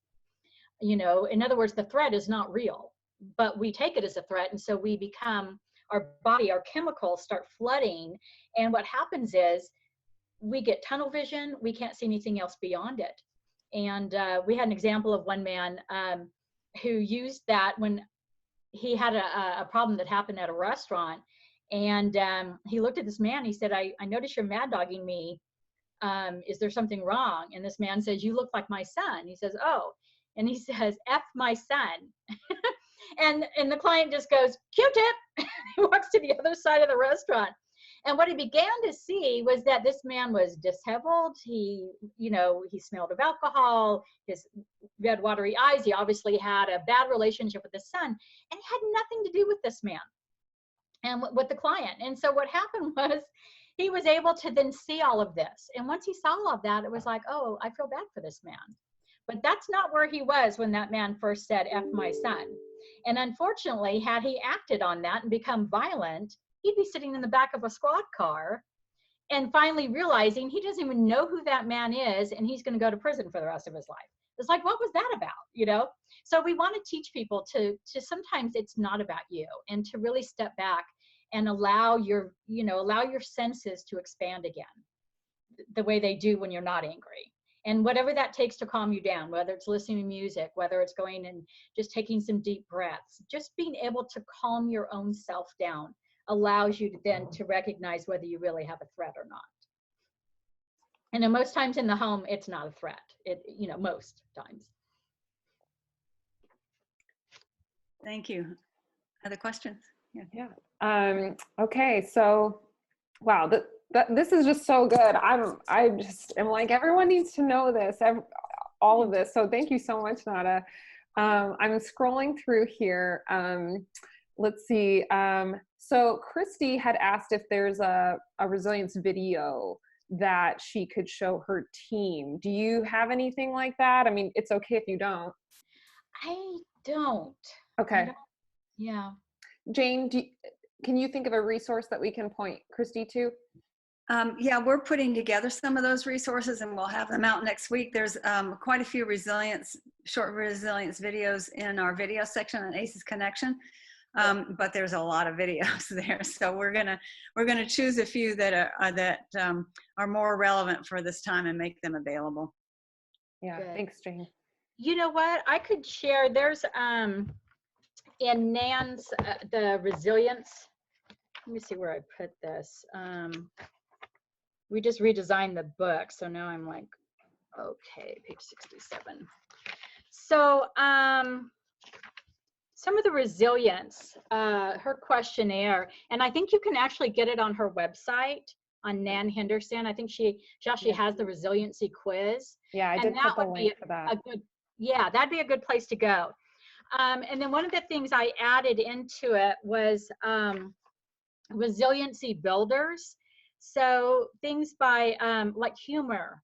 You know, in other words, the threat is not real, but we take it as a threat. And so we become, our body, our chemicals start flooding. And what happens is we get tunnel vision. We can't see anything else beyond it. And we had an example of one man who used that when he had a problem that happened at a restaurant. And he looked at this man. He said, I noticed you're mad dogging me. Is there something wrong? And this man says, you look like my son. He says, oh. And he says, F my son. and the client just goes, Q-tip. He walks to the other side of the restaurant. And what he began to see was that this man was disheveled. He, you know, he smelled of alcohol, his red, watery eyes. He obviously had a bad relationship with his son, and it had nothing to do with this man and with the client. And so what happened was he was able to then see all of this. And once he saw all of that, it was like, oh, I feel bad for this man. But that's not where he was when that man first said, F my son. And unfortunately, had he acted on that and become violent, he'd be sitting in the back of a squad car and finally realizing he doesn't even know who that man is, and he's going to go to prison for the rest of his life. It's like, what was that about? You know? So we want to teach people to sometimes it's not about you, and to really step back and allow your, you know, allow your senses to expand again the way they do when you're not angry. And whatever that takes to calm you down, whether it's listening to music, whether it's going and just taking some deep breaths, just being able to calm your own self down allows you to then to recognize whether you really have a threat or not. And then most times in the home, it's not a threat. It, you know, most times. Thank you. Other questions? Yeah. Okay. So, wow, this is just so good. I just am like, everyone needs to know this, all of this. So thank you so much, Nada. I'm scrolling through here. Let's see. So Christy had asked if there's a resilience video that she could show her team. Do you have anything like that? I mean, it's okay if you don't. I don't. Okay. I don't, yeah. Jane, can you think of a resource that we can point Christy to? Yeah, we're putting together some of those resources, and we'll have them out next week. There's quite a few short resilience videos in our video section on ACES Connection, but there's a lot of videos there. So we're gonna choose a few that are more relevant for this time and make them available. Yeah, Good. Thanks, Jane. You know what? I could share. There's in Nan's the resilience. Let me see where I put this. We just redesigned the book, so now I'm like, okay, page 67. So some of the resilience, her questionnaire, and I think you can actually get it on her website on Nan Henderson. I think she actually has the resiliency quiz. Yeah, I did put the link for that. Yeah, that'd be a good place to go. And then one of the things I added into it was resiliency builders. So things by like humor,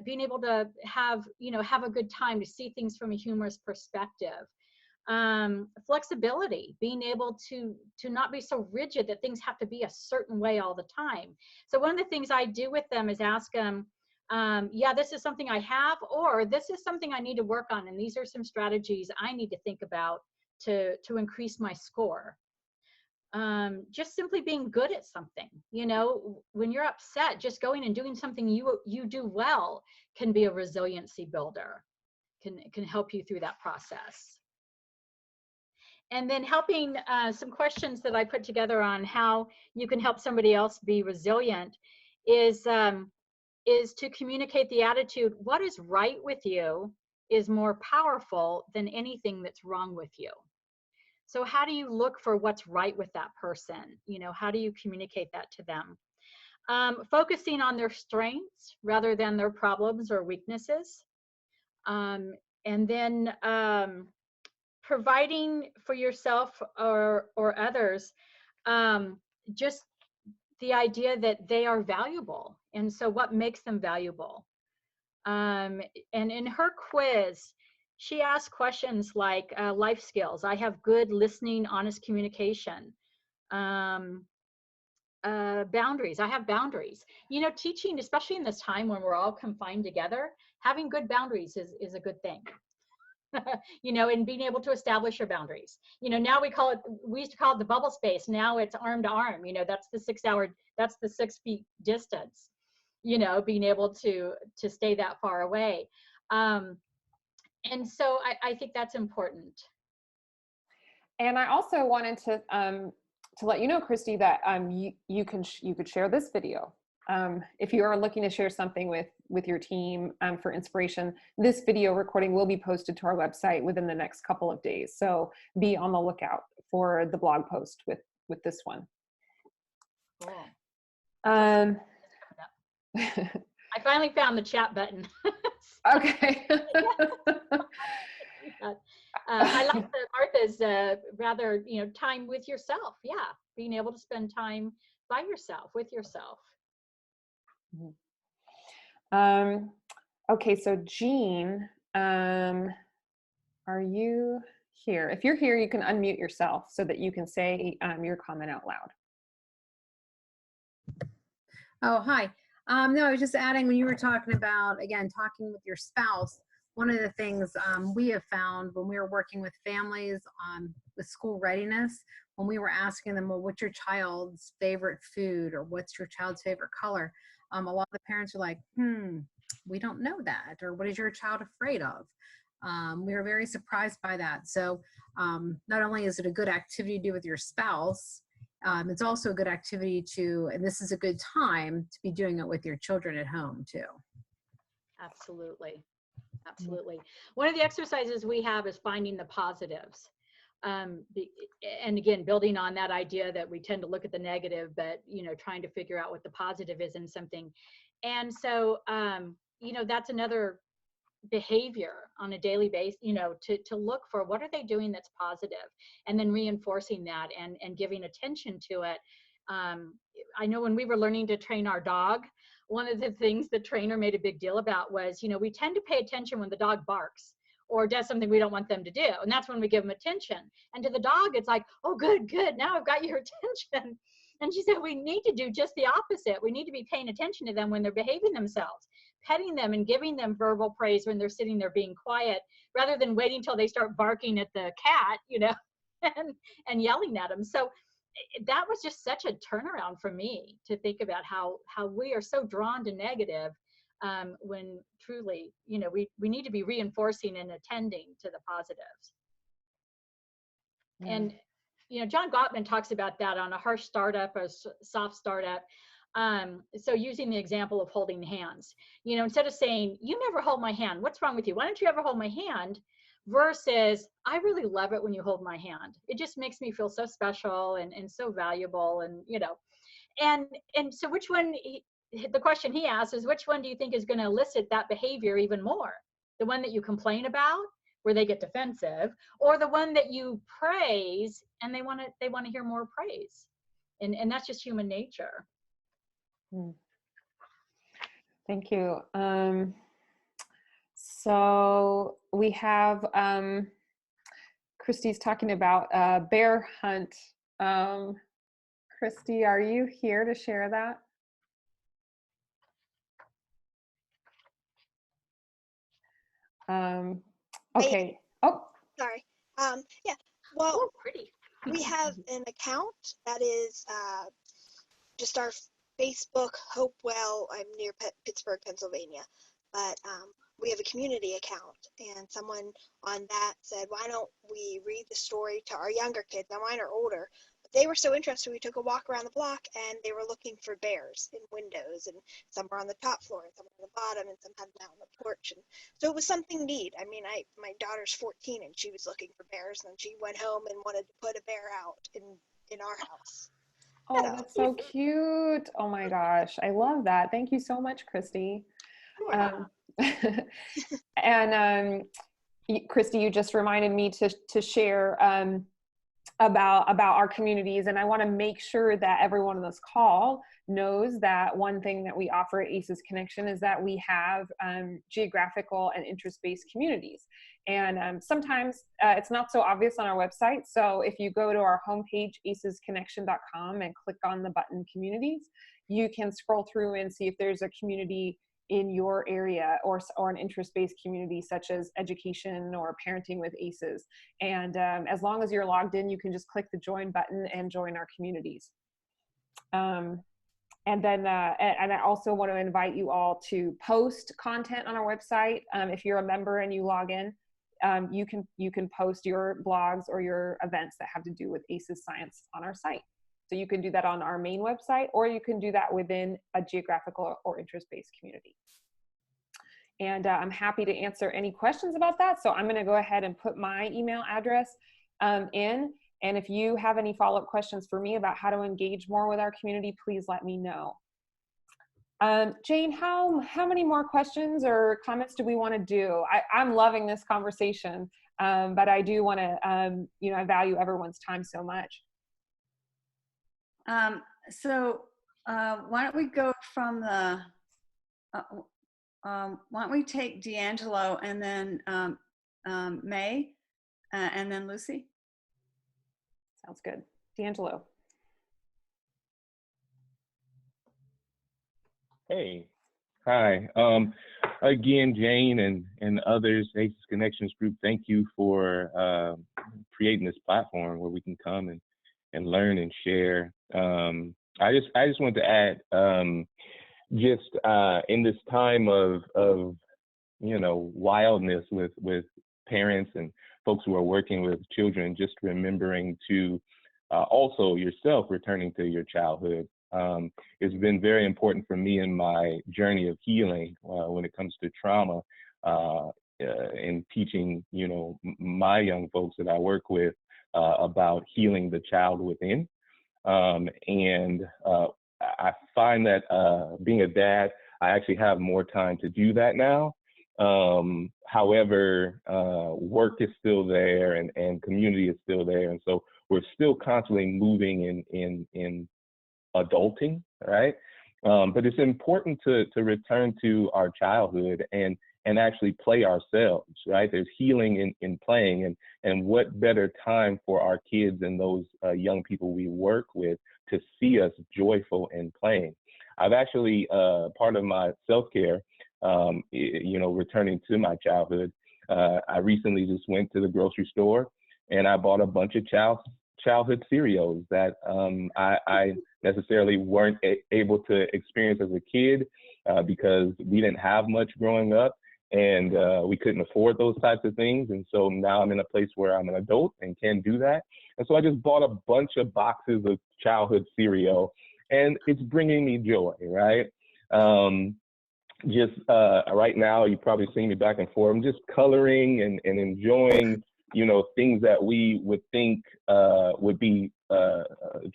being able to have a good time, to see things from a humorous perspective. Flexibility, being able to not be so rigid that things have to be a certain way all the time. So one of the things I do with them is ask them, yeah, this is something I have, or this is something I need to work on, and these are some strategies I need to think about to increase my score. just simply being good at something. You know, when you're upset, just going and doing something you do well can be a resiliency builder, can help you through that process. And then helping, some questions that I put together on how you can help somebody else be resilient is to communicate the attitude, what is right with you is more powerful than anything that's wrong with you. So how do you look for what's right with that person? You know, how do you communicate that to them? Focusing on their strengths rather than their problems or weaknesses. And then providing for yourself or others, just the idea that they are valuable. And so what makes them valuable? And in her quiz, she asked questions like life skills. I have good listening, honest communication. Boundaries. I have boundaries. You know, teaching, especially in this time when we're all confined together, having good boundaries is a good thing. You know, and being able to establish your boundaries. You know, now we used to call it the bubble space. Now it's arm to arm. You know, that's the 6 feet distance. You know, being able to stay that far away. And so I think that's important. And I also wanted to let you know, Christy, that you could share this video. If you are looking to share something with your team for inspiration, this video recording will be posted to our website within the next couple of days. So be on the lookout for the blog post with this one. Cool. I I finally found the chat button. Okay. I like the Martha's rather, you know, time with yourself. Yeah, being able to spend time by yourself, with yourself. Okay, so Jean, are you here? If you're here, you can unmute yourself so that you can say your comment out loud. Oh, hi. No, I was just adding, when you were talking about, again, talking with your spouse, one of the things we have found when we were working with families with school readiness, when we were asking them, well, what's your child's favorite food or what's your child's favorite color? A lot of the parents are like, we don't know that. Or what is your child afraid of? We were very surprised by that. So not only is it a good activity to do with your spouse, it's also a good activity and this is a good time to be doing it with your children at home too. Absolutely. Absolutely. One of the exercises we have is finding the positives. And again, building on that idea that we tend to look at the negative, but, you know, trying to figure out what the positive is in something. And so, you know, that's another behavior on a daily basis, you know, to look for what are they doing that's positive, and then reinforcing that and giving attention to it. I know when we were learning to train our dog, one of the things the trainer made a big deal about was, you know, we tend to pay attention when the dog barks or does something we don't want them to do. And that's when we give them attention. And to the dog, it's like, oh, good, now I've got your attention. And she said, we need to do just the opposite. We need to be paying attention to them when they're behaving themselves, petting them and giving them verbal praise when they're sitting there being quiet, rather than waiting till they start barking at the cat, you know, and yelling at them. So that was just such a turnaround for me to think about how we are so drawn to negative, when truly, you know, we need to be reinforcing and attending to the positives. And, you know, John Gottman talks about that on a harsh startup, a soft startup. So using the example of holding hands, you know, instead of saying, you never hold my hand, what's wrong with you? Why don't you ever hold my hand? Versus, I really love it when you hold my hand. It just makes me feel so special and so valuable, and, you know, and so which one, the question he asks is, which one do you think is going to elicit that behavior even more? The one that you complain about, where they get defensive, or the one that you praise and they want to hear more praise? And that's just human nature. Thank you. So we have Christy's talking about bear hunt. Christy, are you here to share that? Okay. Oh, Sorry. Yeah. Well, Oh, pretty. We have an account that is just our Facebook, Hopewell. I'm near Pittsburgh, Pennsylvania, but we have a community account, and someone on that said, why don't we read the story to our younger kids? Now mine are older, but they were so interested, we took a walk around the block, and they were looking for bears in windows, and some were on the top floor, and some were on the bottom, and some had them out on the porch. And so it was something neat. I mean, my daughter's 14, and she was looking for bears, and then she went home and wanted to put a bear out in our house. Oh, that's so cute. Oh my gosh. I love that. Thank you so much, Christy. And Christy, you just reminded me to share about our communities, and I want to make sure that everyone on this call knows that one thing that we offer at ACES Connection is that we have geographical and interest-based communities. And sometimes it's not so obvious on our website. So if you go to our homepage, acesconnection.com, and click on the button communities, you can scroll through and see if there's a community in your area or an interest-based community such as education or parenting with ACES. And as long as you're logged in, you can just click the join button and join our communities. And then, and I also want to invite you all to post content on our website. If you're a member and you log in, you can post your blogs or your events that have to do with ACES science on our site. So you can do that on our main website, or you can do that within a geographical or interest-based community. And I'm happy to answer any questions about that. So I'm going to go ahead and put my email address in. And if you have any follow-up questions for me about how to engage more with our community, please let me know. Jane, how many more questions or comments do we want to do? I'm loving this conversation, but I do want to, I value everyone's time so much. Why don't we go from the, why don't we take D'Angelo and then May and then Lucy? Sounds good. D'Angelo. Hey, hi. Again, Jane and others, ACES Connections Group, thank you for creating this platform where we can come and learn and share. I just want to add, in this time of wildness with parents and folks who are working with children, just remembering to also yourself returning to your childhood. It's been very important for me in my journey of healing when it comes to trauma and teaching, my young folks that I work with about healing the child within. And I find that being a dad, I actually have more time to do that now. However, work is still there and community is still there. And so we're still constantly moving in adulting, right? But it's important to return to our childhood and actually play ourselves, right? There's healing in playing, and what better time for our kids and those young people we work with to see us joyful in playing. I've actually, part of my self-care, returning to my childhood, I recently just went to the grocery store and I bought a bunch of childhood cereals that I necessarily weren't able to experience as a kid because we didn't have much growing up and we couldn't afford those types of things. And so now I'm in a place where I'm an adult and can do that. And so I just bought a bunch of boxes of childhood cereal and it's bringing me joy, right? Right now, you probably see me back and forth. I'm just coloring and enjoying, things that we would think would be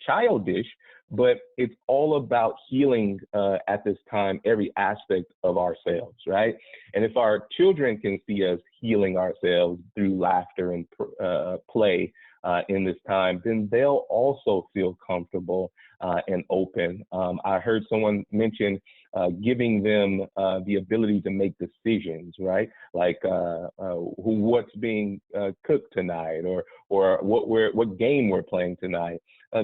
childish, but it's all about healing at this time, every aspect of ourselves, right? And if our children can see us healing ourselves through laughter and play in this time, then they'll also feel comfortable and open. I heard someone mention giving them the ability to make decisions, right? Like what's being cooked tonight, or what game we're playing tonight.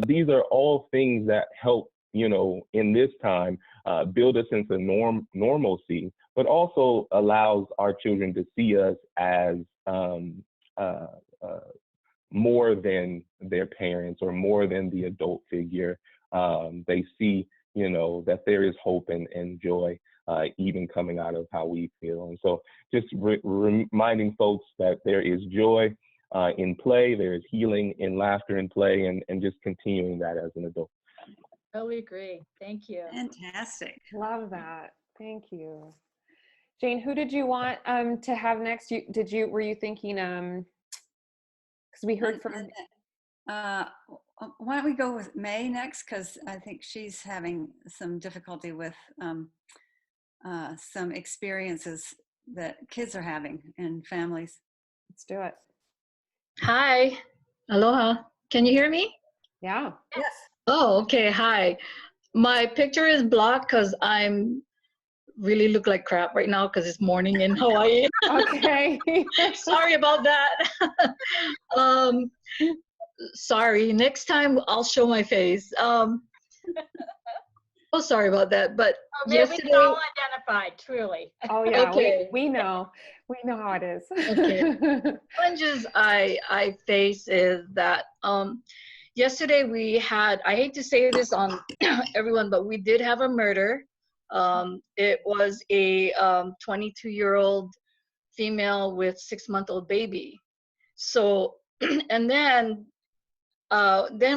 These are all things that help, in this time, build a sense of normalcy, but also allows our children to see us as more than their parents or more than the adult figure. They see, you know, that there is hope and joy, even coming out of how we feel. And so just reminding folks that there is joy in play, there is healing in laughter and play, and just continuing that as an adult. Totally agree. Thank you. Fantastic. Love that. Thank you. Jane, who did you want to have next? Were you thinking, because we heard from... Why don't we go with May next? Because I think she's having some difficulty with some experiences that kids are having in families. Let's do it. Hi. Aloha. Can you hear me? Yeah. Yes. Oh, okay. Hi. My picture is blocked because I'm really look like crap right now because it's morning in Hawaii. Okay. Sorry about that. Sorry. Next time I'll show my face. Oh, sorry about that. But yesterday, we all identified, truly. Oh yeah. Okay. We know how it is. Okay. Challenges I face is that yesterday we had, I hate to say this on everyone, but we did have a murder. It was a 22-year-old female with 6-month-old baby. So, and then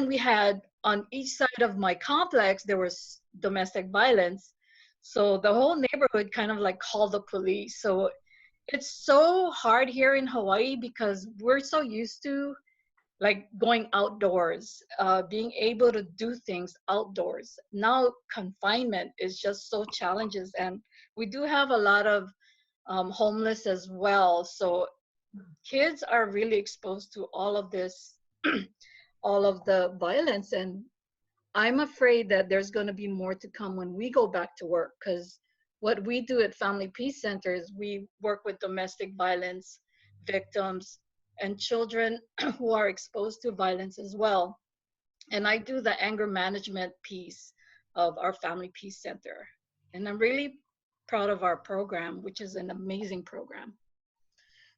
we had on each side of my complex, there was domestic violence. So the whole neighborhood kind of like called the police. So it's so hard here in Hawaii because we're so used to like going outdoors, being able to do things outdoors. Now confinement is just so challenges, and we do have a lot of homeless as well. So kids are really exposed to all of this, all of the violence, and I'm afraid that there's going to be more to come when we go back to work, because what we do at Family Peace Centers, we work with domestic violence victims and children who are exposed to violence as well. And I do the anger management piece of our Family Peace Center. And I'm really proud of our program, which is an amazing program.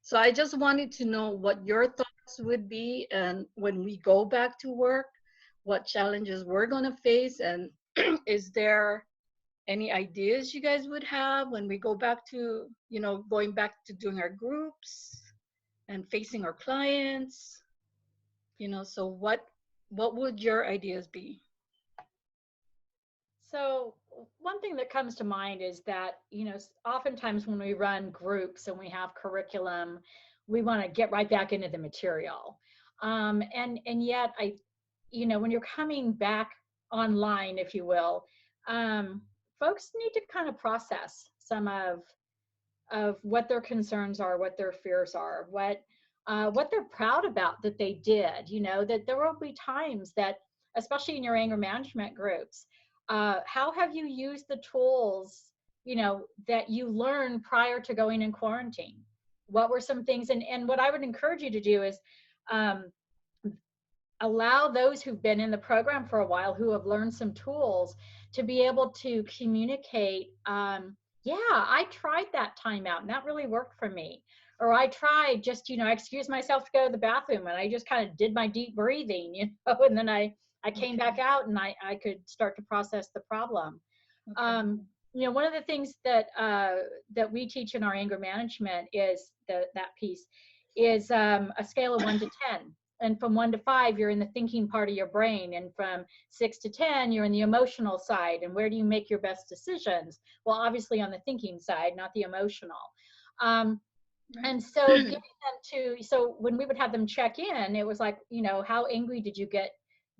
So I just wanted to know what your thoughts would be, and when we go back to work, what challenges we're going to face, and is there any ideas you guys would have when we go back to, you know, going back to doing our groups and facing our clients, you know? So what would your ideas be? So one thing that comes to mind is that, you know, oftentimes when we run groups and we have curriculum, we want to get right back into the material. And yet you know, when you're coming back online, if you will, folks need to kind of process some of what their concerns are, what their fears are, what they're proud about that they did. You know, that there will be times that, especially in your anger management groups, how have you used the tools, you know, that you learned prior to going in quarantine? What were some things? And what I would encourage you to do is allow those who've been in the program for a while, who have learned some tools, to be able to communicate, yeah, I tried that timeout and that really worked for me. Or I tried just, you know, I excused myself to go to the bathroom and I just kind of did my deep breathing, you know, and then I came back out and I could start to process the problem. Okay. You know, one of the things that that we teach in our anger management is that piece is a scale of 1 to 10. And from 1 to 5, you're in the thinking part of your brain. And from 6 to 10, you're in the emotional side. And where do you make your best decisions? Well, obviously on the thinking side, not the emotional. And so getting them to, so when we would have them check in, it was like, you know, how angry did you get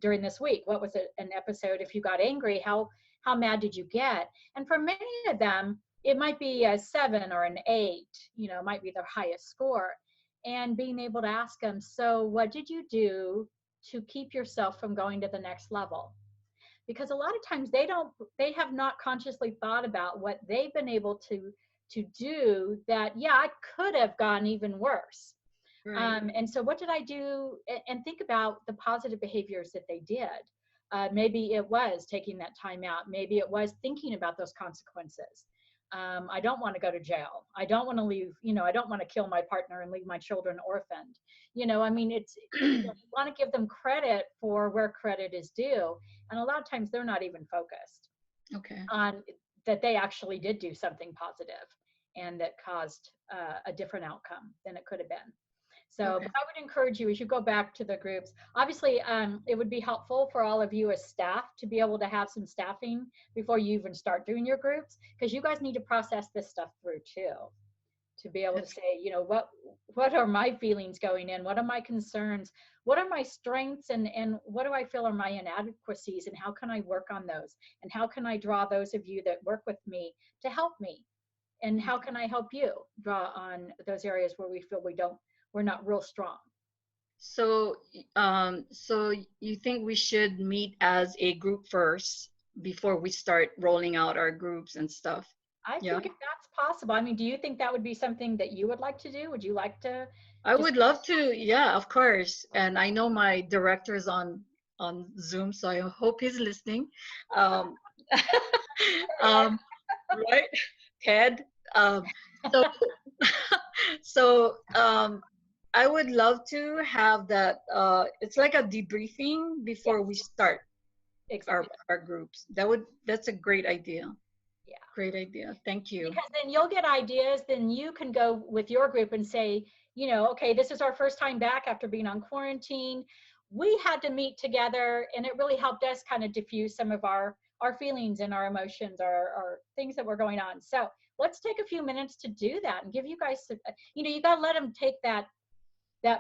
during this week? What was an episode? If you got angry, how mad did you get? And for many of them, it might be a 7 or an 8, you know, might be their highest score. And being able to ask them, so what did you do to keep yourself from going to the next level? Because a lot of times they have not consciously thought about what they've been able to do that, yeah, I could have gone even worse. Right. And so what did I do? And think about the positive behaviors that they did. Maybe it was taking that time out. Maybe it was thinking about those consequences. I don't want to go to jail. I don't want to leave, I don't want to kill my partner and leave my children orphaned. I mean, it's, you want to give them credit for where credit is due. And a lot of times they're not even focused Okay. on that they actually did do something positive and that caused a different outcome than it could have been. So Okay. but I would encourage you as you go back to the groups, obviously it would be helpful for all of you as staff to be able to have some staffing before you even start doing your groups, because you guys need to process this stuff through too, to be able to say, what are my feelings going in? What are my concerns? What are my strengths? And what do I feel are my inadequacies? And how can I work on those? And how can I draw those of you that work with me to help me? And how can I help you draw on those areas where we feel we're not real strong? So, so you think we should meet as a group first before we start rolling out our groups and stuff? I think if that's possible. I mean, do you think that would be something that you would like to do? Would you like to? I would love to. Yeah, of course. And I know my director is on Zoom, so I hope he's listening. Right, Ted. So, so I would love to have that. It's like a debriefing before we start our groups. That's a great idea. Yeah. Great idea. Thank you. Because then you'll get ideas, then you can go with your group and say, okay, this is our first time back after being on quarantine. We had to meet together and it really helped us kind of diffuse some of our feelings and our emotions or things that were going on. So let's take a few minutes to do that and give you guys, you got to let them take that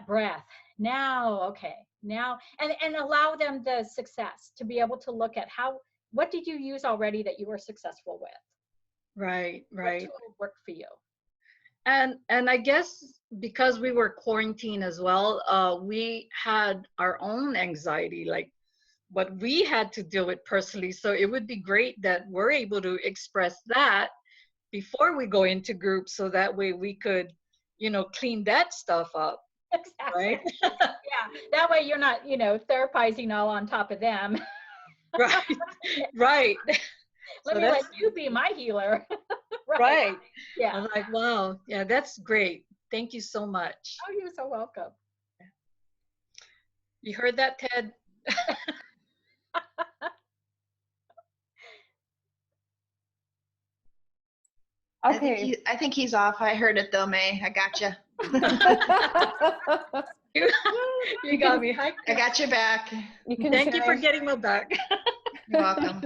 breath. Now, okay, now, and allow them the success to be able to look at what did you use already that you were successful with? Right. What tool worked for you? And I guess because we were quarantined as well, we had our own anxiety, like what we had to deal with personally. So it would be great that we're able to express that before we go into groups, so that way we could, clean that stuff up. Exactly. Right? Yeah. That way you're not, therapizing all on top of them. Right. Right. Let you be my healer. Right. Yeah. I'm like, wow. Yeah, that's great. Thank you so much. Oh, you're so welcome. You heard that, Ted? Okay. I think he's off. I heard it though, May. I gotcha. You got me. Hi. I got your back. Thank you for getting my back. You're welcome.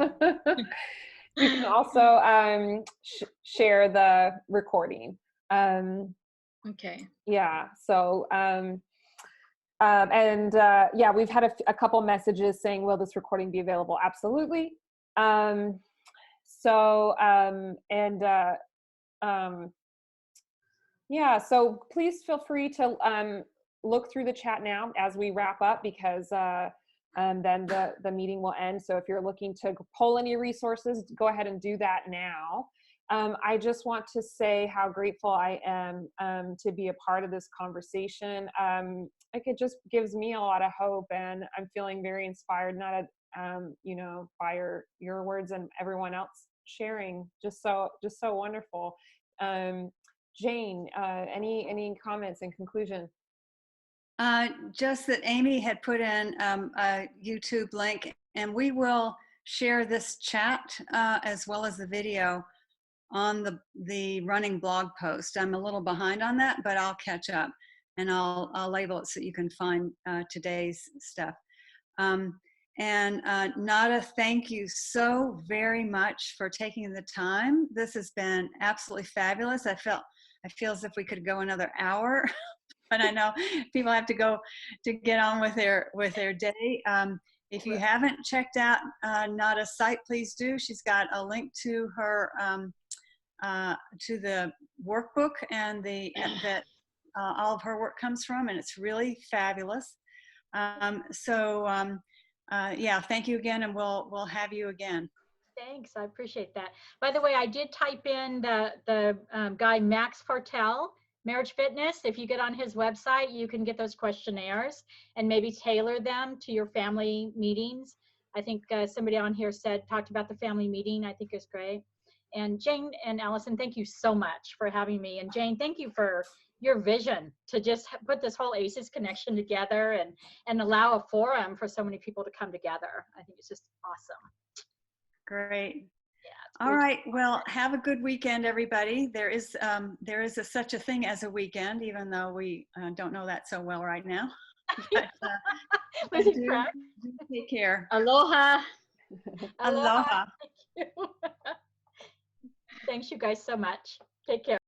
You can also share the recording. Okay. Yeah. So, yeah, we've had a couple messages saying, will this recording be available? Absolutely. Yeah, so please feel free to look through the chat now as we wrap up, because then the meeting will end. So if you're looking to pull any resources, go ahead and do that now. I just want to say how grateful I am to be a part of this conversation. It just gives me a lot of hope, and I'm feeling very inspired, not by your words and everyone else sharing. Just so wonderful. Jane, any comments in conclusion? Just that Amy had put in a YouTube link, and we will share this chat as well as the video on the running blog post. I'm a little behind on that, but I'll catch up, and I'll label it so you can find today's stuff. And Nada, thank you so very much for taking the time. This has been absolutely fabulous. I feel as if we could go another hour, but I know people have to go to get on with their day. If you haven't checked out Nada's site, please do. She's got a link to her to the workbook and that all of her work comes from, and it's really fabulous. Yeah, thank you again, and we'll have you again. Thanks, I appreciate that. By the way, I did type in the guy Max Portel, Marriage Fitness. If you get on his website, you can get those questionnaires and maybe tailor them to your family meetings. I think somebody on here talked about the family meeting. I think is great. And Jane and Allison, thank you so much for having me. And Jane, thank you for your vision to just put this whole ACEs connection together and allow a forum for so many people to come together. I think it's just awesome. Great. Yeah. All right. Well, have a good weekend, everybody. There is such a thing as a weekend, even though we don't know that so well right now. But, do take care. Aloha. Aloha. Thank you. Thanks you guys so much. Take care.